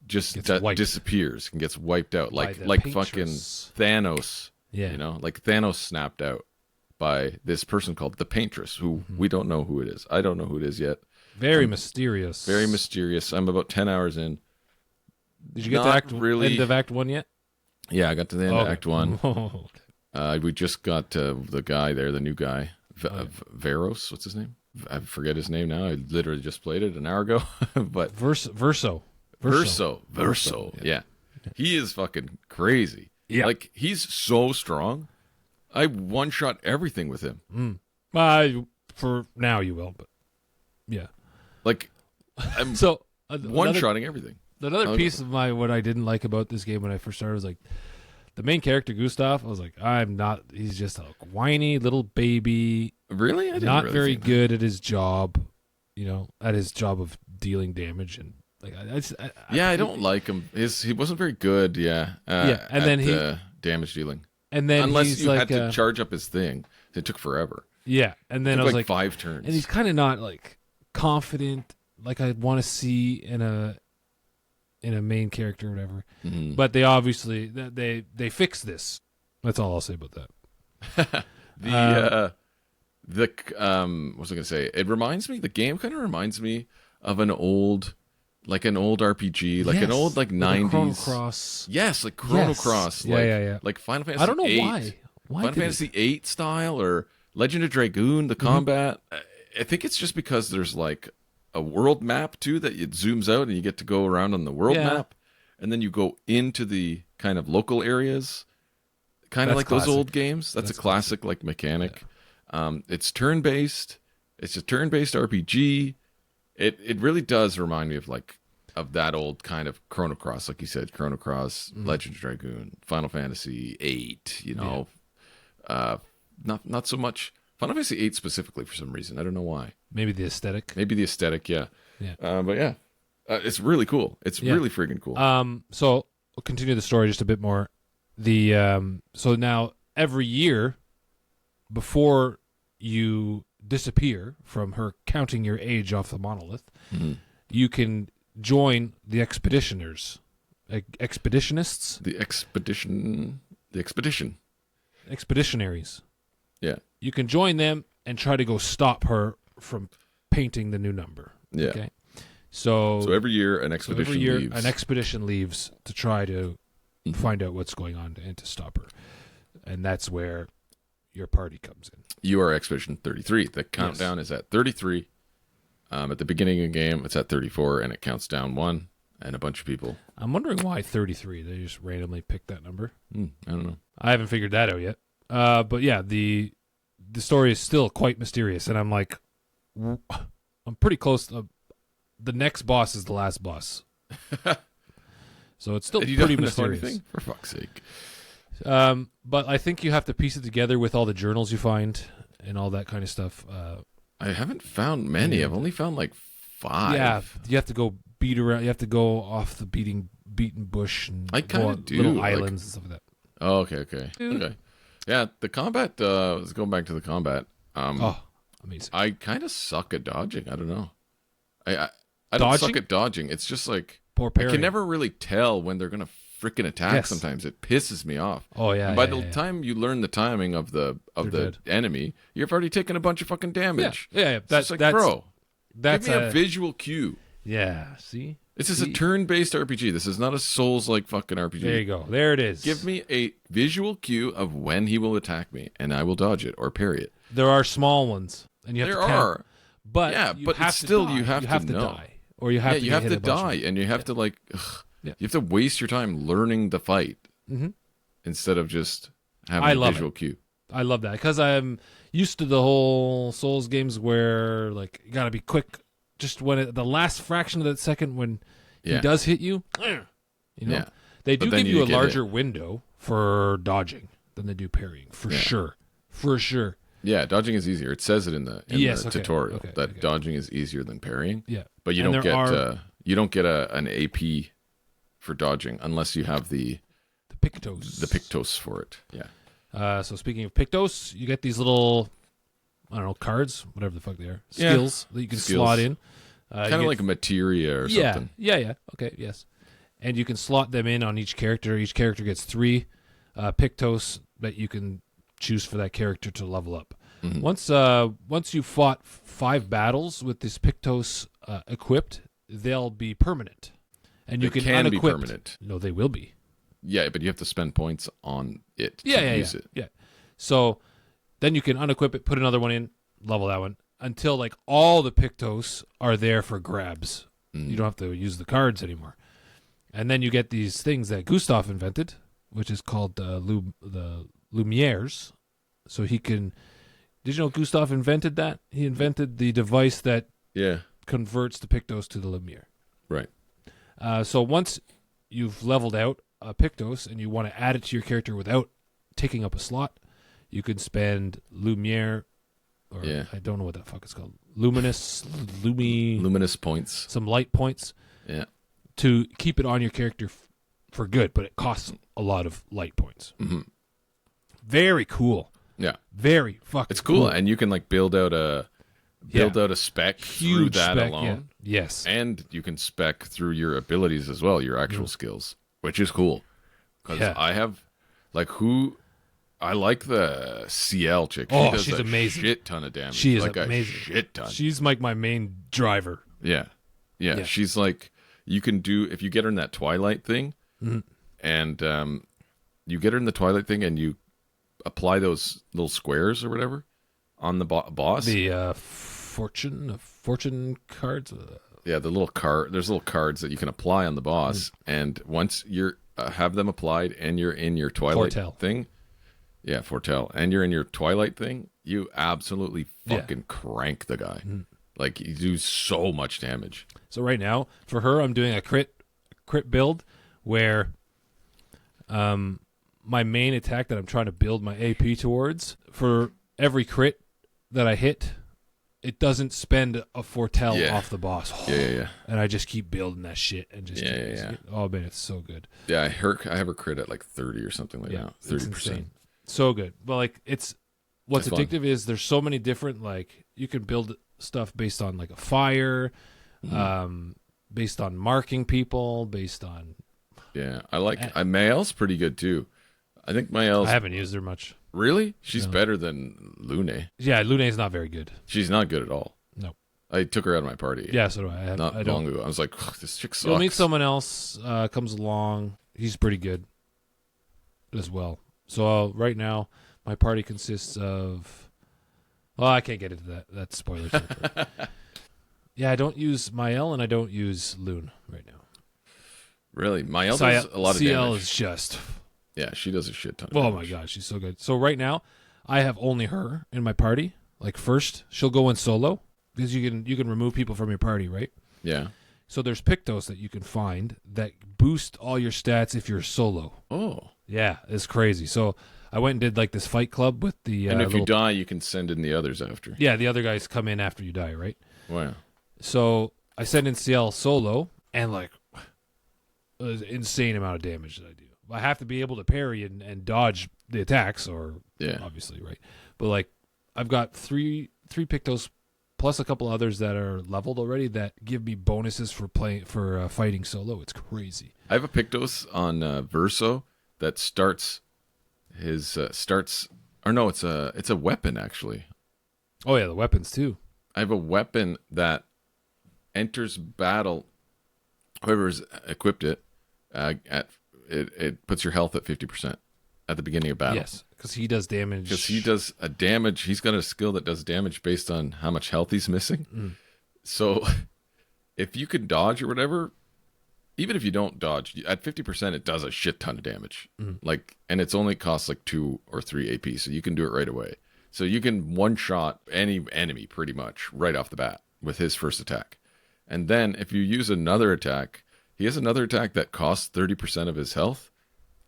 just Gets wiped. disappears and gets wiped out By like the fucking Paintress. Thanos. Yeah. You know, like Thanos snapped out by this person called the Paintress, who we don't know who it is. I don't know who it is yet. Very mysterious. Very mysterious. I'm about 10 hours in. Did you get Not to really. end of Act 1 yet? Yeah, I got to the end of Okay. Act 1. Oh, okay. We just got the guy there, the new guy, Veros. What's his name? I forget his name now. I literally just played it an hour ago. But Verso. Yeah. He is fucking crazy. Yeah. Like, he's so strong. I one-shot everything with him. For now you will, but yeah. Like, I'm So one-shotting everything. Another Okay. piece of what I didn't like about this game when I first started was like the main character, Gustav, I was like, he's just a whiny little baby. Really? I didn't Not really very think that. good at his job, at his job of dealing damage. And like, I don't like him. He wasn't very good, and then damage dealing. And then Unless he's you like, had to charge up his thing. It took forever. Yeah, and then It I took was like like 5 turns. and he's kind of not like confident like I'd want to see in a main character or whatever. Mhm. But they obviously they fix this. That's all I'll say about that. What was I gonna say? It reminds me. The game kind of reminds me of an old RPG, like an old like 90s Chrono Cross. Yes, like Chrono Yes. Cross. Yeah, like, yeah. Like Final Fantasy. I don't know 8. why. Why Final did Fantasy 8 style or Legend of Dragoon, the combat. I think it's just because there's like a world map too that it zooms out and you get to go around on the world map, and then you go into the kind of local areas, kind of That's like classic. those old games. That's a classic like mechanic. It's turn based. It's a turn based RPG. It really does remind me of that old kind of Chrono Cross, like you said, Chrono Cross, Legend of Dragoon, Final Fantasy 8. Not so much Final Fantasy 8 specifically for some reason. I don't know why. Maybe the aesthetic. Yeah. Yeah. But yeah, it's really cool. It's really freaking cool. So we'll continue the story just a bit more. So now every year, before you disappear from her counting your age off the monolith, you can join the expeditioners, expeditionists, The expedition. expeditionaries. Yeah. You can join them and try to go stop her from painting the new number. Yeah. Okay. So every year an expedition leaves. an expedition leaves to try to find out what's going on and to stop her, and that's where your party comes in. You are Expedition 33. The countdown is at 33. At the beginning of the game, it's at 34, and it counts down 1, and a bunch of people. I'm wondering why 33. They just randomly picked that number. I don't know. I haven't figured that out yet. But yeah, the story is still quite mysterious, and I'm like, I'm pretty close. The next boss is the last boss, so it's still And you pretty don't know mysterious. anything? For fuck's sake. But I think you have to piece it together with all the journals you find and all that kind of stuff. I haven't found many. I've only found like 5. Yeah, you have to go beat around. You have to go off the beaten bush and I go kinda on do, little like- islands and stuff like that. Oh, okay. Yeah, the combat, let's go back to the combat. Amazing. I kind of suck at dodging. I don't know. I don't suck Dodging? at dodging. It's just like Poor I parry. can never really tell when they're gonna freaking attack. Yes. Sometimes it pisses me off. Oh yeah. And by yeah, the yeah. time you learn the timing of the They're dead. enemy, you've already taken a bunch of fucking damage. Yeah. It's just like, bro, That's give me a visual cue. yeah. See, This is a turn-based RPG. This is not a Souls-like fucking RPG. there you go. There it is. Give me a visual cue of when he will attack me, and I will dodge it or parry it. There are small ones, and you have There to count. are. But Yeah, you but have it's to still die. you have to know. die, or you have to you get have hit to a bunch die, of- and you have to like, Yeah. you have to waste your time learning the fight instead of just having I a love visual cue. I love that because I'm used to the whole Souls games where like you gotta be quick, just when the last fraction of that second when he Yeah. does hit you. You know, Yeah. they But do then give you you a get larger window for dodging than they do parrying for sure. Yeah, dodging is easier. It says it in the Yes, okay, tutorial okay, that okay. dodging is easier than parrying. Yeah, But you And don't there get are you don't get an AP for dodging unless you have the the Pictos. Pictos for it. Yeah. So speaking of Pictos, you get these little, I don't know, cards, whatever the fuck they are, Yeah. skills that you can slot in. Kind of like materia or yeah, something. yeah. Okay, yes. And you can slot them in on each character. Each character gets 3 Pictos that you can choose for that character to level up. Mhm. Once you fought 5 battles with this Pictos equipped, they'll be permanent, and you They can can be unequip. permanent. No, they will be. Yeah, but you have to spend points on it to Yeah, use it. yeah. So then you can unequip it, put another one in, level that one until like all the Pictos are there for grabs. Mm. You don't have to use the cards anymore. And then you get these things that Gustav invented, which is called the Lumieres. So he can. Did you know Gustav invented that? He invented the device that Yeah. converts the Pictos to the Lumiere. Right. So once you've leveled out a Pictos and you want to add it to your character without taking up a slot, you can spend Lumiere, or I don't know what that fuck it's called. Luminous points. Some light points. Yeah. To keep it on your character for good, but it costs a lot of light points. Mm-hmm. Very cool. Yeah. Very fucking It's cool. And you can like build out a spec through that spec, alone. Yeah. Yes. And you can spec through your abilities as well, your actual skills, which is cool. Because I have, like, I like the CL chick. She does she's amazing. Shit ton of damage. She is like amazing. A shit ton. She's like my main driver. Yeah. She's like, you can do, if you get her in that Twilight thing, and you get her in the Twilight thing and you apply those little squares or whatever on the boss. The fortune cards. Yeah, the little card. There's little cards that you can apply on the boss, and once you're have them applied and you're in your Twilight thing, Foretell, and you're in your Twilight thing, you absolutely fucking crank the guy. Like, you do so much damage. So right now, for her, I'm doing a crit build where my main attack that I'm trying to build my AP towards, for every crit that I hit, it doesn't spend a Foretell off the boss. Yeah. And I just keep building that shit and just oh man, it's so good. Yeah, I have her crit at like 30 or something like that. 30%. So good. But like, what's fun. addictive is there's so many different, like, you can build stuff based on like a fire, based on marking people, based on I like Mael's pretty good too. I think Mael's, I haven't used her much. Really? She's better than Lune. Yeah, Lune's not very good. She's not good at all. No. I took her out of my party. Yeah, so do I. Not long ago. I was like, this chick sucks. You'll meet someone else comes along. He's pretty good as well. So right now, my party consists of... Well, I can't get into that spoiler territory. Yeah, I don't use Mael and I don't use Lune right now. Really? Mael does a lot of damage. CL is just... Yeah, she does a shit ton of damage. damage. My God, she's so good. So right now, I have only her in my party. Like, first, she'll go in solo, because you can remove people from your party, right? Yeah. So there's Pictos that you can find that boost all your stats if you're solo. Oh. Yeah, it's crazy. So I went and did like this fight club with the... and if you die, you can send in the others after. Yeah, the other guys come in after you die, right? Wow. So I sent in CL solo, and like, an insane amount of damage that I do. I have to be able to parry and dodge the attacks, or obviously, right? But like, I've got three Pictos plus a couple others that are leveled already that give me bonuses for fighting solo. It's crazy. I have a Pictos on Verso that starts or no, it's a weapon actually. Oh yeah, the weapons too. I have a weapon that enters battle. Whoever's equipped it, it puts your health at 50% at the beginning of battle. Yes, because he does damage. Because he does a damage. He's got a skill that does damage based on how much health he's missing. So if you can dodge or whatever, even if you don't dodge, at 50%, it does a shit ton of damage. Like, and it's only costs like 2 or 3 AP, so you can do it right away. So you can one-shot any enemy pretty much right off the bat with his first attack. And then if you use another attack, he has another attack that costs 30% of his health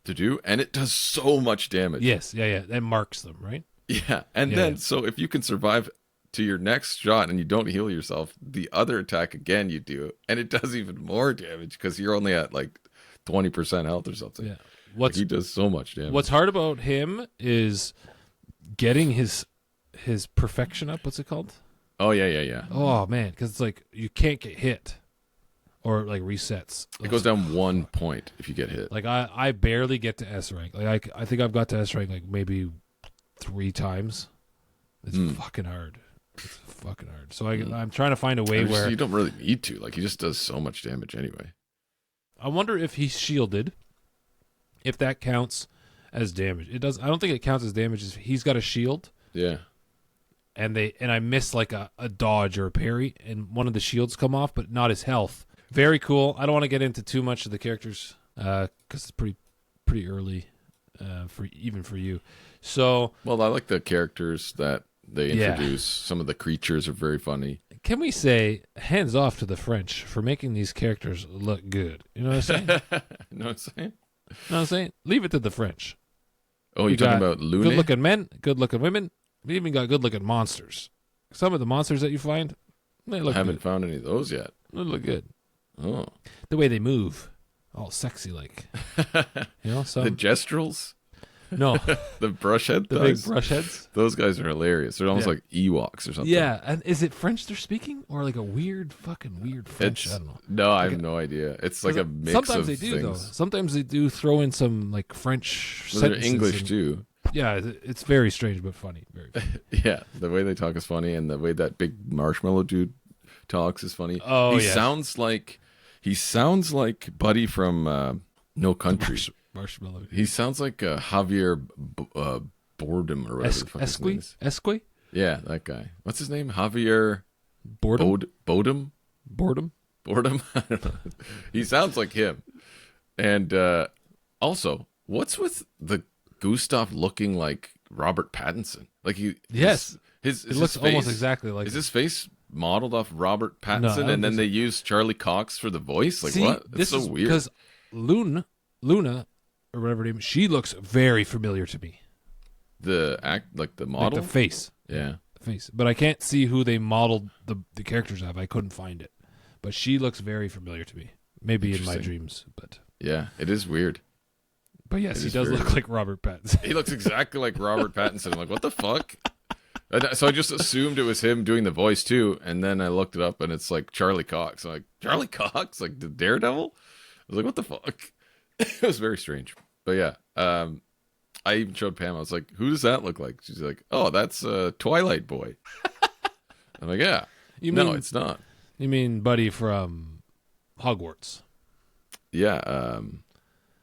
to do, and it does so much damage. Yes, yeah. That marks them, right? Yeah, and then so if you can survive to your next shot and you don't heal yourself, the other attack again you do, and it does even more damage because you're only at like 20% health or something. Yeah, like, he does so much damage. What's hard about him is getting his perfection up. What's it called? Oh yeah. Oh man, because it's like you can't get hit. Or like resets. It goes down 1 point if you get hit. Like I barely get to S rank. Like I think I've got to S rank like maybe 3 times. It's fucking hard. It's fucking hard. So I'm trying to find a way where you don't really need to. Like, he just does so much damage anyway. I wonder if he's shielded. If that counts as damage. It does. I don't think it counts as damage. He's got a shield. Yeah. And I miss like a dodge or a parry, and one of the shields come off, but not his health. Very cool. I don't want to get into too much of the characters because it's pretty early for you. So, well, I like the characters that they introduce. Some of the creatures are very funny. Can we say hands off to the French for making these characters look good? You know what I'm saying? You know what I'm saying? what I'm saying? Leave it to the French. Oh, You you're talking got about Lune? good-looking men, good-looking women. We even got good-looking monsters. Some of the monsters that you find, they I look haven't good. found any of those yet. They look good. Oh. The way they move, all sexy like. You know, The some Gestrels? no, The brush head the guys? big brush heads. Those guys are hilarious. They're almost Yeah. like Ewoks or something. Yeah, and is it French they're speaking or like a weird French? It's, I don't know. no, I have Like no idea. It's like a mix Sometimes of they do though. things. Sometimes they do throw in some like French Well, they're sentences English and- too. Yeah, it's very strange but funny. Very funny. Yeah, the way they talk is funny, and the way that big marshmallow dude talks is funny. Oh, he yes. sounds like Buddy from No Country. Marshmallow. He sounds like Javier Boredom or whatever the fuck his name is. Esque? Yeah, that guy. What's his name? Javier Boredom? Bodum? Boredom? Boredom? I don't know. He sounds like him. And also, what's with the Gustav looking like Robert Pattinson? Like Yes. his It looks face, almost exactly like Is his face modeled off Robert I Pattinson, don't and then think they use Charlie Cox for the voice? Like See, what? It's this so is weird. because Luna, or whatever her name is, she looks very familiar to me. The model. Like the face. Yeah. The face. But I can't see who they modeled the characters of. I couldn't find it. But she looks very familiar to me. Maybe in my Interesting. dreams, but Yeah, it is weird. yes, It he is does very look like Robert Pattinson. He looks exactly like Robert Pattinson. I'm like, what the fuck? So I just assumed it was him doing the voice too, and then I looked it up, and it's like Charlie Cox. I'm like, Charlie Cox, like the Daredevil. I was like, what the fuck? It was very strange, but yeah. I even showed Pam. I was like, who does that look like? She's like, oh, that's Twilight Boy. I'm like, yeah. No, it's not. You mean Buddy from Hogwarts? Yeah,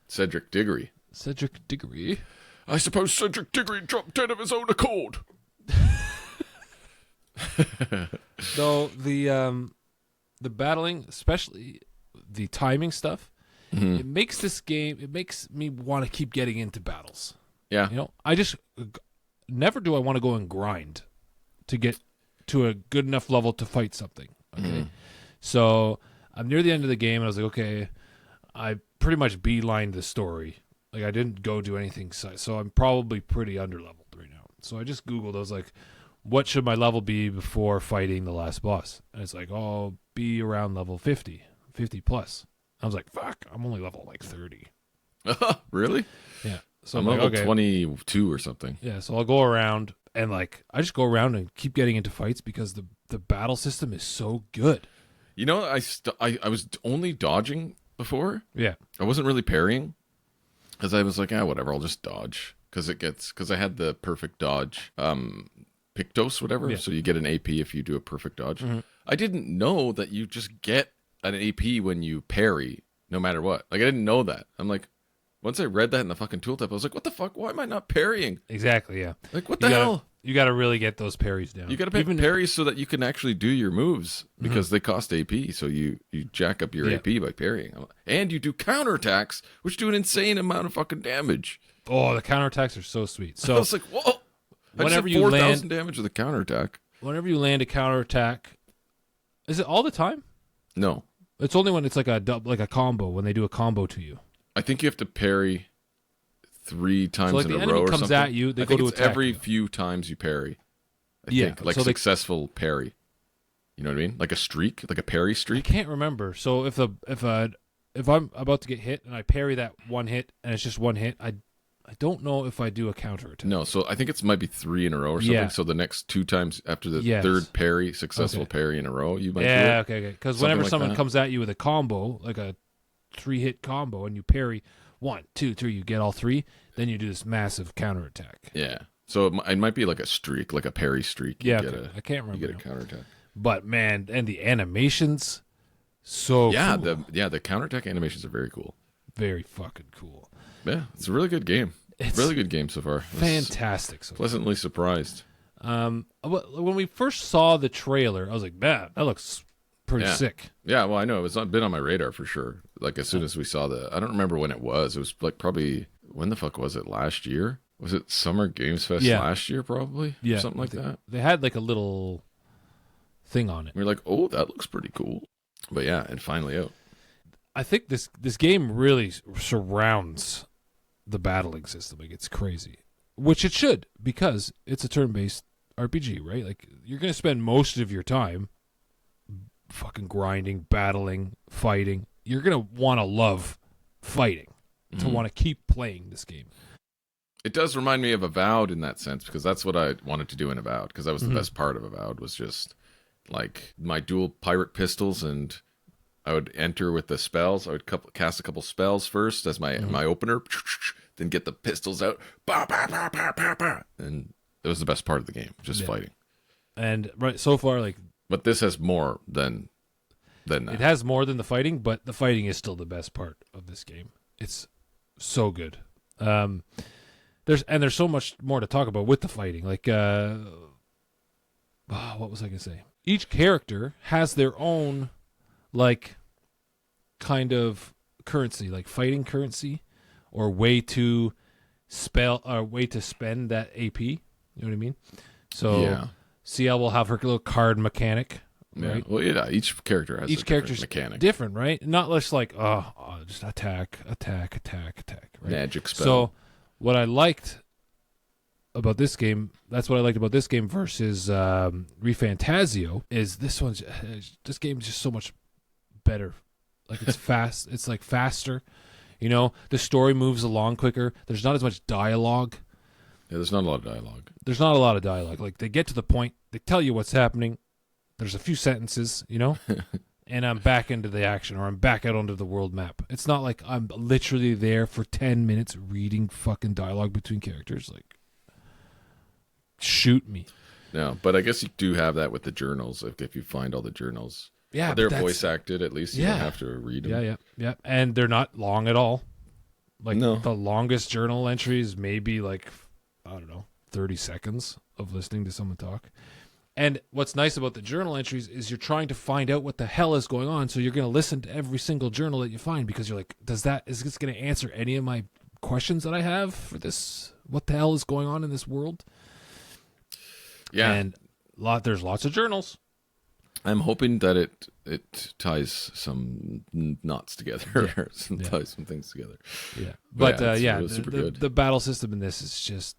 Cedric Diggory. Cedric Diggory. I suppose Cedric Diggory dropped dead of his own accord. Though the battling, especially the timing stuff, Mm-hmm. it makes this game. It makes me want to keep getting into battles. Yeah. You know, I just never do I want to go and grind to get to a good enough level to fight something. Okay, so I'm near the end of the game, and I was like, okay, I pretty much beelined the story. Like I didn't go do anything, so I'm probably pretty underleveled right now. So I just Googled. I was like, what should my level be before fighting the last boss? And it's like, oh, be around level 50 plus. I was like, fuck, I'm only level like 30. Really? Yeah. So I'm like, level okay. 22 or something. Yeah, so I'll go around and like I just go around and keep getting into fights because the battle system is so good. You know, I was only dodging before. Yeah. I wasn't really parrying because I was like, whatever, I'll just dodge because I had the perfect dodge, Pictos, whatever. Yeah. So you get an AP if you do a perfect dodge. Mm-hmm. I didn't know that you just get an AP when you parry, no matter what. Like I didn't know that. I'm like, once I read that in the fucking tooltip, I was like, what the fuck? Why am I not parrying? Exactly, yeah. Like what the hell? You got to really get those parries down. You got to pick parries so that you can actually do your moves because they cost AP. So you jack up your AP by parrying, and you do counterattacks, which do an insane amount of fucking damage. Oh, the counterattacks are so sweet. I So was like, whoa! whenever I you just had land- 4,000 damage with a counterattack. whenever you land a counterattack, is it all the time? No, It's only when it's like a combo, when they do a combo to you. I think you have to parry 3 times like in the a enemy row or comes something. at you, they I go think to it's attack every you. few times you parry. I Yeah, think, like so they- successful parry. You know what I mean? Like a streak, like a parry I streak. can't remember. So if I'm about to get hit and I parry that one hit and it's just one hit, I don't know if I do a counterattack. No, so I think it might be 3 in a row or something. Yeah. So the next 2 times after the Yes. third parry, successful Okay. parry in a row, you might do Yeah, it. okay. Because Something whenever like someone that. comes at you with a combo, like a 3-hit combo, and you parry 1, 2, 3, you get all 3, then you do this massive counterattack. Yeah. So it might be like a streak, like a parry streak. You Yeah, get okay. a, I can't you remember. get a now. counterattack. But man, and the animations, so Yeah, cool. the counterattack animations are very cool. Very fucking cool. Yeah, it's a really good game. It's really good game so far. I was Fantastic. So pleasantly surprised. when we first saw the trailer, I was like, man, that looks pretty Yeah. sick. Yeah, well, I know it's not been on my radar for sure. Like as soon as we saw I don't remember when it was. It was like probably when the fuck was it? Last year? Was it Summer Games Fest Yeah. last year? Probably. Yeah, something like that. They had like a little thing on it. We were like, oh, that looks pretty cool. But yeah, and finally out. I think this game really surrounds the battling system. Like, it's crazy, which it should, because it's a turn-based RPG, right? Like, you're going to spend most of your time fucking grinding, battling, fighting. You're going to want to love fighting to want to keep playing this game. It does remind me of Avowed in that sense, because that's what I wanted to do in Avowed, because that was the best part of Avowed, was just like my dual pirate pistols, and I would enter with the spells. I would cast a couple spells first as my opener, then get the pistols out, and it was the best part of the game, just fighting. And right so far, like, but this has more than that. It has more than the fighting, but the fighting is still the best part of this game. It's so good. There's so much more to talk about with the fighting. Like, what was I gonna say? Each character has their own, like, kind of currency, like fighting currency, or way to spend that AP. You know what I mean? So CL will have her little card mechanic. Right? Yeah. Well, yeah. Each character has character's mechanic. Different, right? Not just like just attack, right? Magic spell. So, what I liked about this game, that's what I liked about this game versus ReFantazio, is this game is just so much better. Like, it's fast. It's like faster. You know, the story moves along quicker. There's not as much dialogue. Yeah, there's not a lot of dialogue. Like, they get to the point. They tell you what's happening. There's a few sentences, you know, and I'm back into the action, or I'm back out onto the world map. It's not like I'm literally there for 10 minutes reading fucking dialogue between characters. Like, shoot me. No, but I guess you do have that with the journals, if you find all the journals. Yeah, they're voice acted, at least. You don't have to read them. Yeah. And they're not long at all. Like, no. The longest journal entry is maybe, like, I don't know, 30 seconds of listening to someone talk. And what's nice about the journal entries is you're trying to find out what the hell is going on, so you're going to listen to every single journal that you find, because you're like, is this going to answer any of my questions that I have for this? What the hell is going on in this world? Yeah. And there's lots of journals. I'm hoping that it ties some knots together, or ties some things together. Yeah. But it's super good. The battle system in this is just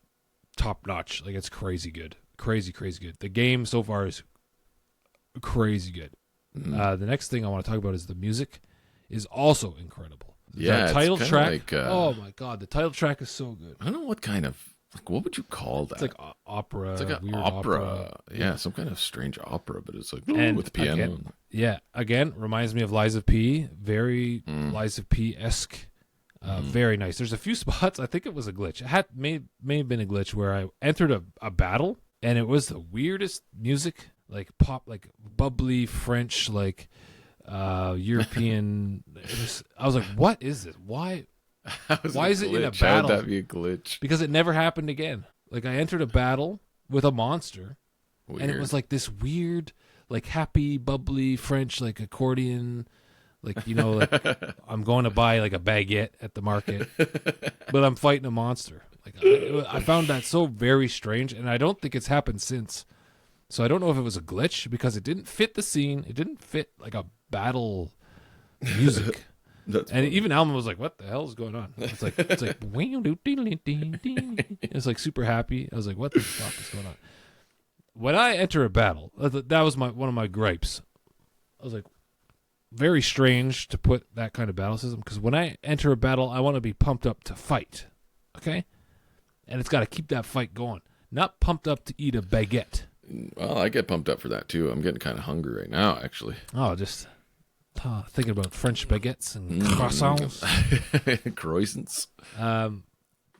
top notch. Like, it's crazy good. Crazy good. The game so far is crazy good. The next thing I want to talk about is the music is also incredible. Yeah, the title it's track. like, oh my god, the title track is so good. I don't know what kind of, like, what would you call that? It's like opera. It's like an weird opera. Yeah, some kind of strange opera, but it's like with the piano. Again, reminds me of Lies of P. Very Lies of P-esque. Very nice. There's a few spots. I think it was a glitch. It may have been a glitch where I entered a battle, and it was the weirdest music, like pop, like bubbly French, like European. I was like, what is this? Why is it in a battle? How would that be a glitch? Because it never happened again. Like, I entered a battle with a monster, and it was like this weird, like, happy, bubbly French, like, accordion. Like, you know, like, I'm going to buy, like, a baguette at the market, but I'm fighting a monster. Like, I found that so very strange, and I don't think it's happened since. So I don't know if it was a glitch, because it didn't fit the scene. It didn't fit, like, a battle music. And even Alma was like, "What the hell is going on?" It's like it's like super happy. I was like, "What the fuck is going on?" When I enter a battle, that was one of my gripes. I was like, very strange to put that kind of battle system, because when I enter a battle, I want to be pumped up to fight, okay? And it's got to keep that fight going, not pumped up to eat a baguette. Well, I get pumped up for that too. I'm getting kind of hungry right now, actually. Oh, just thinking about French baguettes and croissants. Croissants.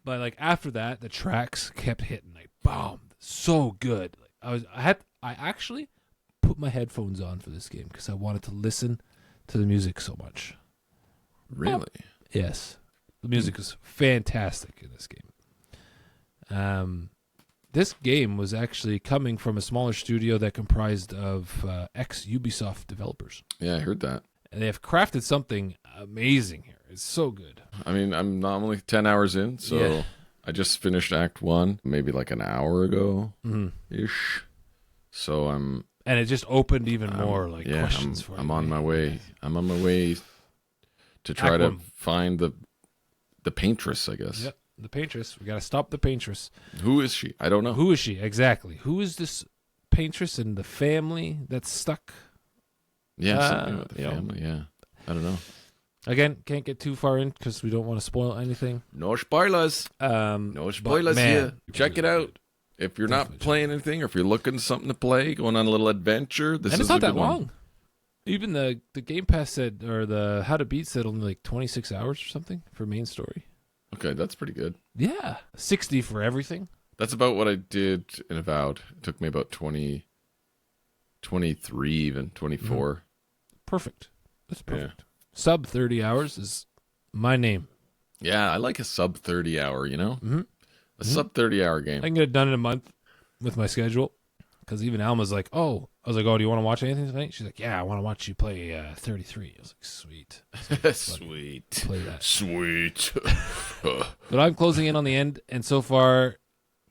But like, after that, the tracks kept hitting, like, boom, so good. Like, I actually put my headphones on for this game because I wanted to listen to the music so much. Really? Yes. The music is fantastic in this game. This game was actually coming from a smaller studio that comprised of ex-Ubisoft developers. Yeah, I heard that. And they have crafted something amazing here. It's so good. I mean, I'm only 10 hours in, so I just finished Act 1 maybe like an hour ago-ish. So I'm... And it just opened even more questions for you. I'm on my way. I'm on my way to try Act to one. find the paintress, I guess. Yep, the paintress. We got to stop the paintress. Who is she? I don't know. Who is she exactly? Who is this paintress and the family that's stuck? Yeah, something about the you know. family. Yeah, I don't know. Again, can't get too far in because we don't want to spoil anything. No spoilers. No spoilers here. Check it out. If you're not playing anything, or if you're looking for something to play, going on a little adventure, this And is it's not a good that long. one. Even the Game Pass said, or the How to Beat said only like 26 hours or something for main story. Okay, that's pretty good. Yeah. 60 for everything. That's about what I did in Avowed. It took me about 20, 23, even 24. Perfect. That's perfect. Sub 30 hours is my name. Yeah, I like a sub 30 hour, you know? Mm-hmm. A sub 30 hour game. I can get it done in a month with my schedule. Because even Alma's like, oh. I was like, oh, do you want to watch anything tonight? She's like, yeah, I want to watch you play 33. I was like, sweet. Sweet. Play that. Sweet. But I'm closing in on the end, and so far,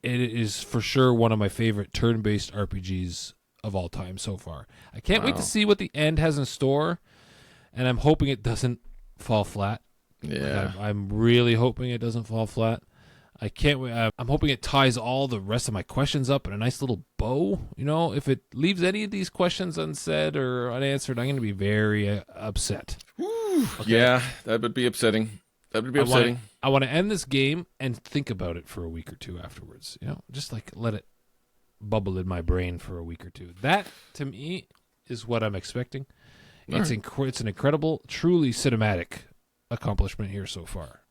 it is for sure one of my favorite turn-based RPGs of all time so far. I can't wait to see what the end has in store, and I'm hoping it doesn't fall flat. Yeah. I'm really hoping it doesn't fall flat. I can't wait. I'm hoping it ties all the rest of my questions up in a nice little bow. You know, if it leaves any of these questions unsaid or unanswered, I'm going to be very upset. Okay. Yeah, that would be upsetting. That would be upsetting. I want to end this game and think about it for a week or two afterwards. You know, just like let it bubble in my brain for a week or two. That, to me, is what I'm expecting. It's an incredible, truly cinematic accomplishment here so far.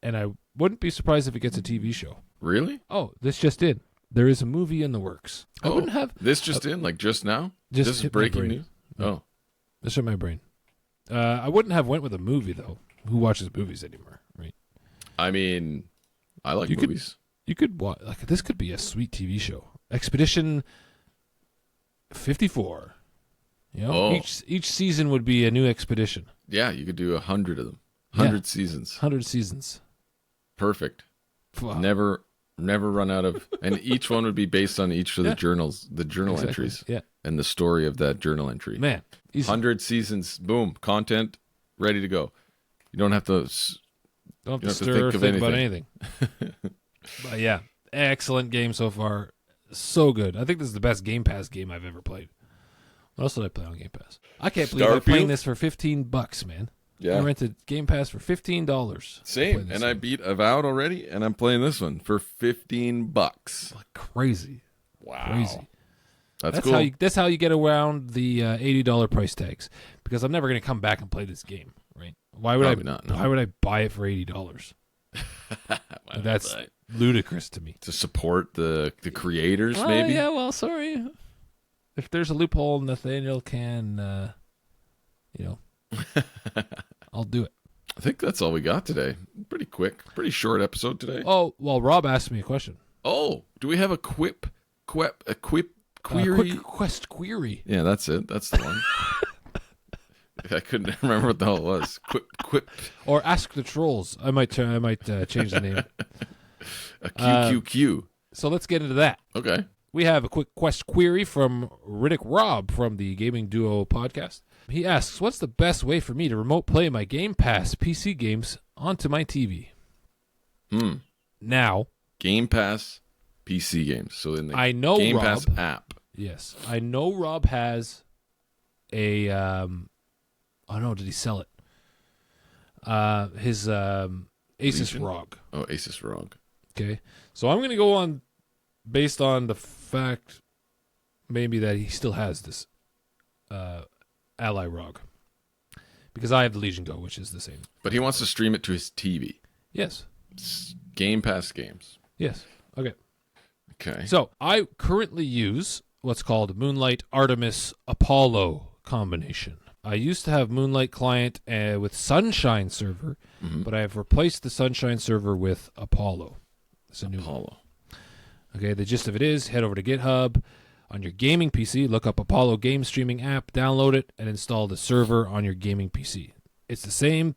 And I wouldn't be surprised if it gets a TV show. Really? Oh, this just in. There is a movie in the works. I wouldn't have... This just in? Like just now? Just this is breaking news? Oh. This hit my brain. I wouldn't have went with a movie, though. Who watches movies anymore, right? I mean, I like movies. You could watch... Like, this could be a sweet TV show. Expedition 54. You know, each season would be a new expedition. Yeah, you could do 100 of them. 100 seasons. 100 seasons. Perfect. Wow. Never run out of, and each one would be based on each of the journal entries, and the story of that journal entry. Man, 100 seasons, boom, content ready to go. You don't have to. Don't have to think about anything. But yeah, excellent game so far. So good. I think this is the best Game Pass game I've ever played. What else did I play on Game Pass? I can't believe I'm playing this for $15, man. Yeah. I rented Game Pass for $15. Same, and I beat Avowed already, and I'm playing this one for $15. Like crazy. Wow. Crazy. That's cool. That's how you get around the $80 price tags. Because I'm never going to come back and play this game, right? Why would Probably not, no. Why would I buy it for $80? That's ludicrous to me. To support the creators, Well, maybe? Yeah, well, sorry. If there's a loophole Nathaniel can, I'll do it. I think that's all we got today. Pretty quick, pretty short episode today. Oh, well, Rob asked me a question. Oh, do we have a quip query? Quick quest query. Yeah, that's it. That's the one. I couldn't remember what the hell it was. Quip. Or Ask the Trolls. I might change the name. A QQQ. So let's get into that. Okay. We have a quick quest query from Riddick Rob from the Gaming Duo podcast. He asks, what's the best way for me to remote play my Game Pass PC games onto my TV? Now. Game Pass PC games. So in the Game Pass app. Yes. I know Rob has a... oh, no, did he sell it? His Asus ROG. Oh, Asus ROG. Okay. So I'm going to go on based on the fact maybe that he still has this Ally ROG. Because I have the Legion Go, which is the same. But he wants to stream it to his TV. Yes. Game Pass games. Yes. Okay. Okay. So I currently use what's called Moonlight Artemis Apollo combination. I used to have Moonlight client with Sunshine server, but I have replaced the Sunshine server with Apollo. It's a new Apollo. Okay, the gist of it is head over to GitHub on your gaming PC, look up Apollo game streaming app, download it, and install the server on your gaming PC. It's the same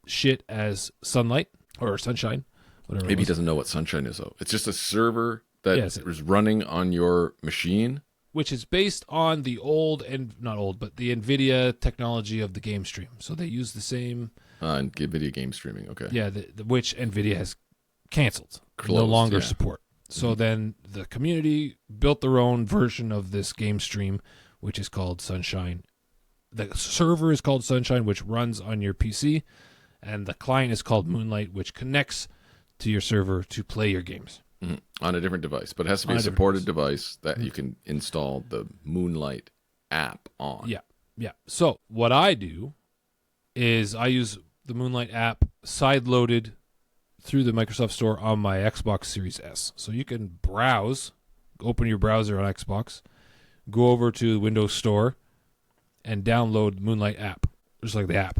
shit as Sunlight or Sunshine, whatever. Maybe he doesn't know what Sunshine is though. It's just a server that is running on your machine. which is based on the the NVIDIA technology of the game stream. So they use the same. NVIDIA game streaming. Okay. Yeah, which NVIDIA has canceled, no Closed, longer yeah. support. So then the community built their own version of this game stream, which is called Sunshine. The server is called Sunshine, which runs on your PC, and the client is called Moonlight, which connects to your server to play your games. On a different device, but it has to be On a a different supported device that you can install the Moonlight app on. Yeah. So what I do is I use the Moonlight app side-loaded through the Microsoft Store on my Xbox Series S. So you can browse, open your browser on Xbox, go over to Windows Store, and download Moonlight app, just like the app.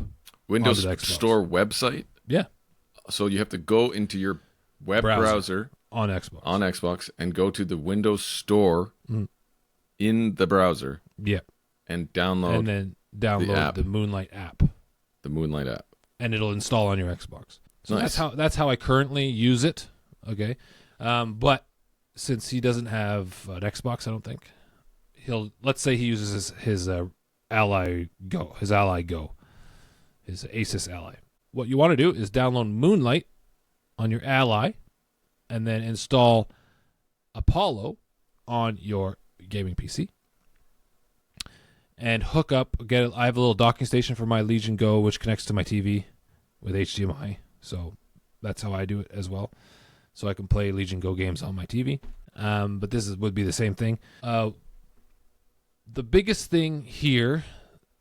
Windows Store website? Yeah. So you have to go into your web browser on Xbox and go to the Windows Store in the browser. Yeah. And download and then download the Moonlight app. The Moonlight app. And it'll install on your Xbox. So nice. that's how I currently use it. Okay. But since he doesn't have an Xbox, I don't think let's say he uses his Ally Go, his Asus Ally. What you want to do is download Moonlight on your Ally and then install Apollo on your gaming PC. And hook up. I have a little docking station for my Legion Go, which connects to my TV with HDMI. So that's how I do it as well. So I can play Legion Go games on my TV. But would be the same thing. The biggest thing here,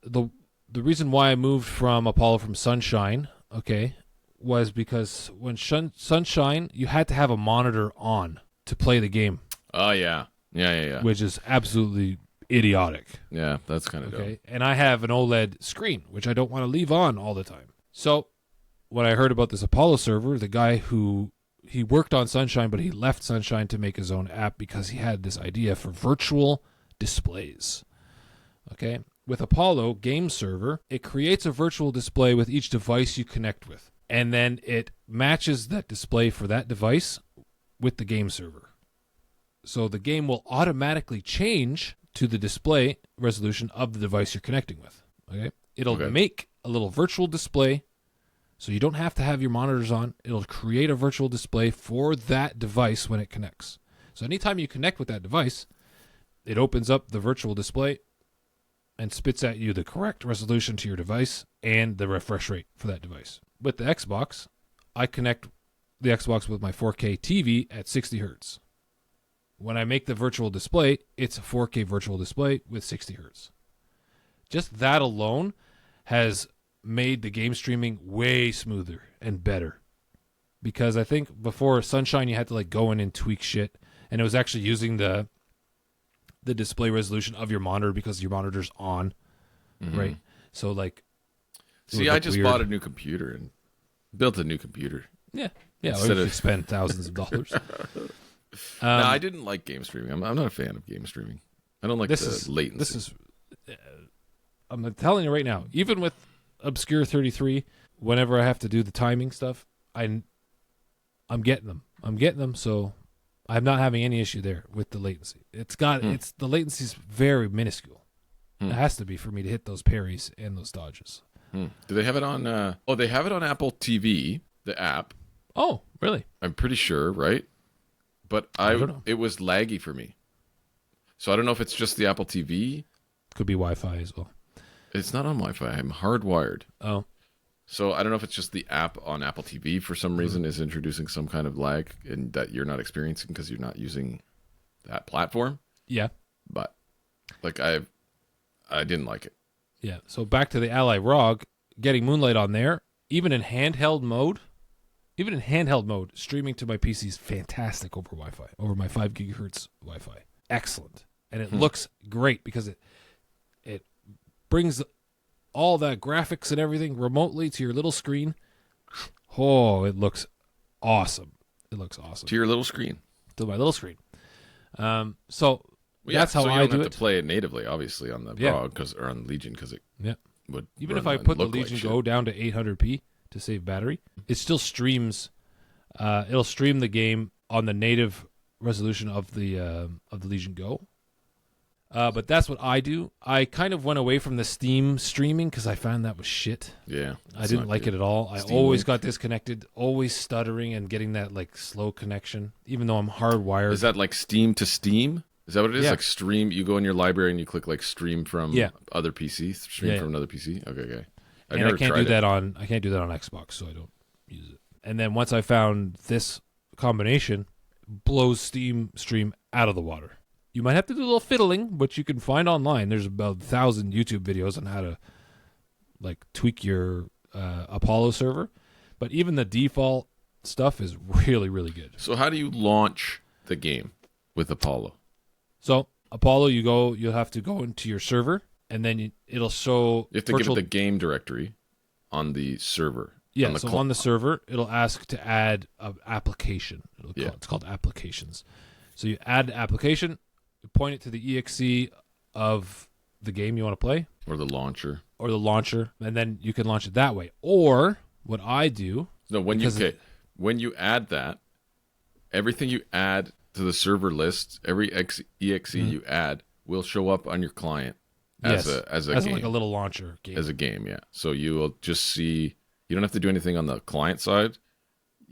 the reason why I moved from Apollo from Sunshine, okay, was because when Sunshine, you had to have a monitor on to play the game. Oh, yeah. Yeah. Which is absolutely idiotic. Yeah, that's kind of okay. And I have an OLED screen, which I don't want to leave on all the time. So when I heard about this Apollo server, the guy he worked on Sunshine, but he left Sunshine to make his own app because he had this idea for virtual displays. Okay. With Apollo Game Server, it creates a virtual display with each device you connect with. And then it matches that display for that device with the game server. So the game will automatically change to the display resolution of the device you're connecting with. Okay? It'll make a little virtual display, so you don't have to have your monitors on. It'll create a virtual display for that device when it connects. So anytime you connect with that device, it opens up the virtual display and spits at you the correct resolution to your device and the refresh rate for that device. With the Xbox, I connect the Xbox with my 4K TV at 60 hertz. When I make the virtual display, it's a 4K virtual display with 60 hertz. Just that alone has made the game streaming way smoother and better. Because I think before Sunshine, you had to go in and tweak shit, and it was actually using the display resolution of your monitor because your monitor's on, right? So see, I just bought a new computer and built a new computer. Yeah, or you could spend thousands of dollars. No, I didn't like game streaming. I'm not a fan of game streaming. I don't like the latency. I'm telling you right now, even with Obscure 33, whenever I have to do the timing stuff, I'm getting them. So I'm not having any issue there with the latency. The latency's very minuscule. It has to be for me to hit those parries and those dodges. Do they have it on? They have it on Apple TV, the app. Oh, really? I'm pretty sure, right? But I don't know. It was laggy for me. So I don't know if it's just the Apple TV. Could be Wi-Fi as well. It's not on Wi-Fi. I'm hardwired. Oh. So I don't know if it's just the app on Apple TV for some reason is introducing some kind of lag and that you're not experiencing because you're not using that platform. Yeah. But I didn't like it. Yeah. So back to the Ally ROG, getting Moonlight on there, even in handheld mode, streaming to my PC is fantastic over Wi-Fi, over my 5 gigahertz Wi-Fi. Excellent. And it looks great because it brings all that graphics and everything remotely to your little screen. Oh, it looks awesome. To your little screen. To my little screen. So that's how so you I don't do have it. to play it natively, obviously, on the ROG or on Legion because it would even if I put the Legion Go down to 800p to save battery, it still streams. It'll stream the game on the native resolution of the Legion Go. But that's what I do. I kind of went away from the Steam streaming because I found that was shit. Yeah. I didn't like it at all. I Steam always Link. got disconnected, always stuttering and getting that like slow connection, even though I'm hardwired. Is that like Steam to Steam? Is that what it is? Yeah. Like stream, you go in your library and you click like stream from other PC, stream from another PC? Okay. I've and never I can't tried do that on Xbox, so I don't use it. And then once I found this combination, blows Steam stream out of the water. You might have to do a little fiddling, but you can find online. There's about 1,000 YouTube videos on how to like tweak your Apollo server. But even the default stuff is really, really good. So how do you launch the game with Apollo? So Apollo, you'll have to go into your server, and then it'll show. You have to give it the game directory on the server. Yeah, on the server, it'll ask to add an application. It's called applications. So you add the application, you point it to the exe of the game you want to play. Or the launcher. And then you can launch it that way. Or what I do... No, when you add that, everything you add to the server list, every exe you add will show up on your client as a game. Like a little launcher game. As a game, yeah. So you will just see... You don't have to do anything on the client side.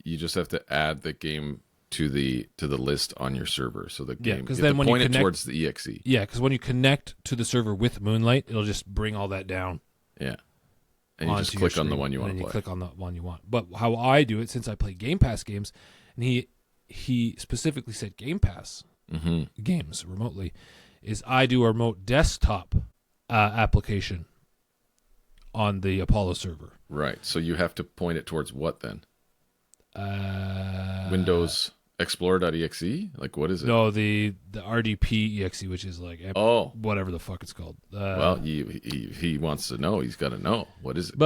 You just have to add the game to the list on your server. So the game, because you then have to when point you it towards the exe. Yeah, because when you connect to the server with Moonlight, it'll just bring all that down. Yeah, and you just click on the one you want to play. You click on the one you want. But how I do it, since I play Game Pass games, and he specifically said Game Pass games remotely, is I do a remote desktop application on the Apollo server. Right. So you have to point it towards what then? Windows Explorer.exe? Like, what is it? No, the RDP exe, which is like whatever the fuck it's called. Well, he wants to know. He's got to know. What is it?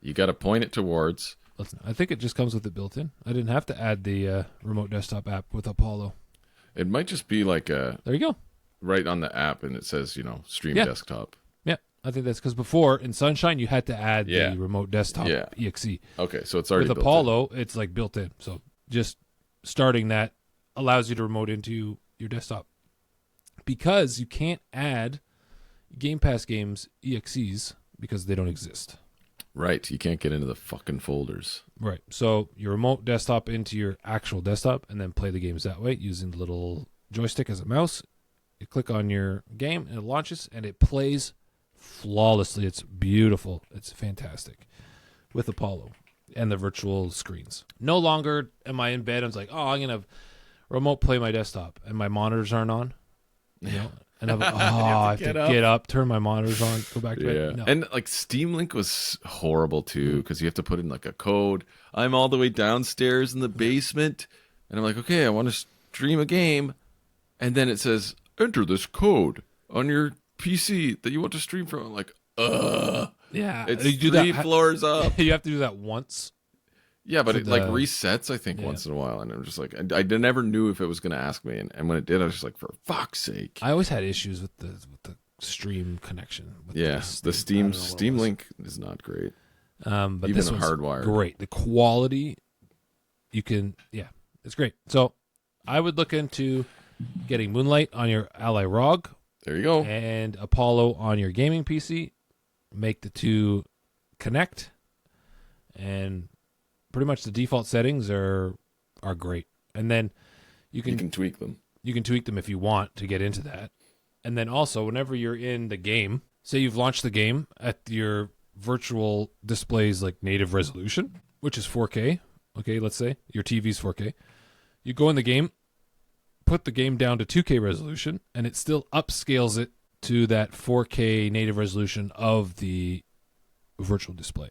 You got to point it towards. I think it just comes with it built in. I didn't have to add the remote desktop app with Apollo. It might just be like there you go. Right on the app, and it says, stream desktop. Yeah, I think that's because before in Sunshine you had to add the remote desktop exe. Okay, so it's already with built Apollo, it's like built in. So just starting that allows you to remote into your desktop, because you can't add Game Pass games exes because they don't exist. Right, you can't get into the fucking folders. Right, so you remote desktop into your actual desktop and then play the games that way using the little joystick as a mouse. You click on your game and it launches and it plays flawlessly. It's beautiful. It's fantastic with Apollo and the virtual screens. No longer am I in bed. I'm like, I'm going to remote play my desktop and my monitors aren't on. And I'm like, I have to get up, turn my monitors on, go back to bed. No. And like Steam Link was horrible too, because you have to put in like a code. I'm all the way downstairs in the basement and I'm like, okay, I want to stream a game. And then it says, enter this code on your PC that you want to stream from. I'm like, yeah, it's three floors up. You have to do that once. Yeah, but it like resets, I think, once in a while. And I'm just like, I never knew if it was going to ask me. And when it did, I was just like, for fuck's sake. I always had issues with the stream connection. The Steam Link is not great. But even this one's hardwired. Great. The quality, it's great. So I would look into getting Moonlight on your Ally ROG. There you go. And Apollo on your gaming PC. Make the two connect. And pretty much the default settings are great. And then you can tweak them. You can tweak them if you want to get into that. And then also, whenever you're in the game, say you've launched the game at your virtual display's like native resolution, which is 4K. Okay, let's say your TV's 4K. You go in the game, put the game down to 2K resolution, and it still upscales it to that 4K native resolution of the virtual display,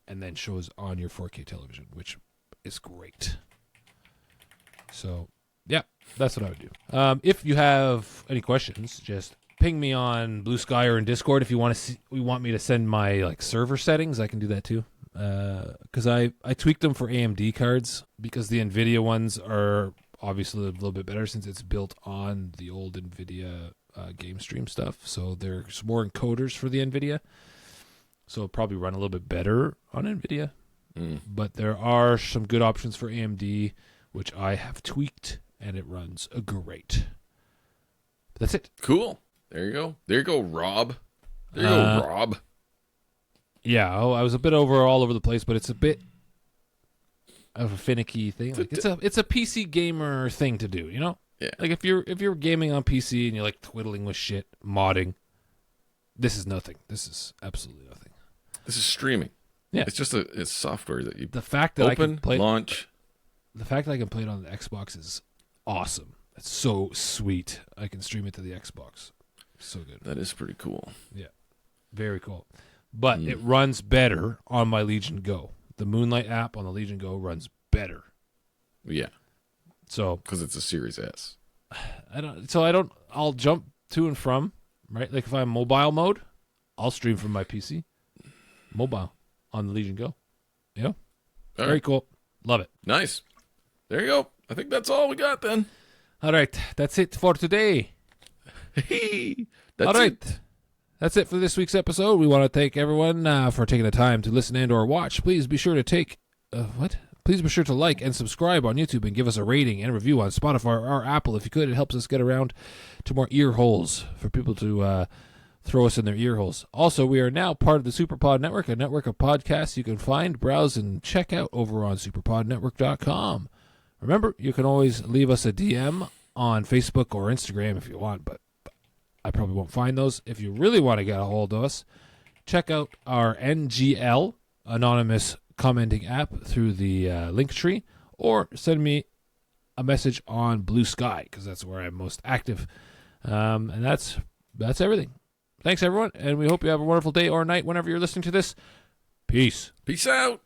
and then shows on your 4K television, which is great. So, yeah, that's what I would do. If you have any questions, just ping me on Blue Sky or in Discord. If you want me to send my like server settings, I can do that too. Because I tweaked them for AMD cards, because the NVIDIA ones are obviously a little bit better since it's built on the old NVIDIA game stream stuff. So there's more encoders for the NVIDIA. So it'll probably run a little bit better on NVIDIA. But there are some good options for AMD, which I have tweaked, and it runs great. But that's it. Cool. There you go. There you go, Rob. There you go, Rob. Yeah, I was a bit all over the place, but it's a bit of a finicky thing. Like it's a PC gamer thing to do, you know? Yeah. Like if you're gaming on PC and you're like twiddling with shit, modding, this is nothing. This is absolutely nothing. This is streaming. Yeah. It's just it's software that you the fact that open, I can play launch. The fact that I can play it on the Xbox is awesome. It's so sweet. I can stream it to the Xbox. So good. That is pretty cool. Yeah. Very cool. But it runs better on my Legion Go. The Moonlight app on the Legion Go runs better. Yeah. So because it's a Series S. I'll jump to and from, right? Like if I'm mobile mode, I'll stream from my PC. Mobile on the Legion Go. Yeah. Very cool. Love it. Nice. There you go. I think that's all we got then. All right. That's it for today. That's it. That's it for this week's episode. We want to thank everyone for taking the time to listen and or watch. Please be sure to Please be sure to like and subscribe on YouTube and give us a rating and review on Spotify or Apple if you could. It helps us get around to more ear holes for people to throw us in their ear holes. Also, we are now part of the SuperPod Network, a network of podcasts you can find, browse, and check out over on superpodnetwork.com. Remember, you can always leave us a DM on Facebook or Instagram if you want, but I probably won't find those. If you really want to get a hold of us, check out our NGL, anonymous commenting app, through the link tree, or send me a message on Blue Sky, because that's where I'm most active. And that's everything. Thanks, everyone, and we hope you have a wonderful day or night whenever you're listening to this. Peace. Peace out.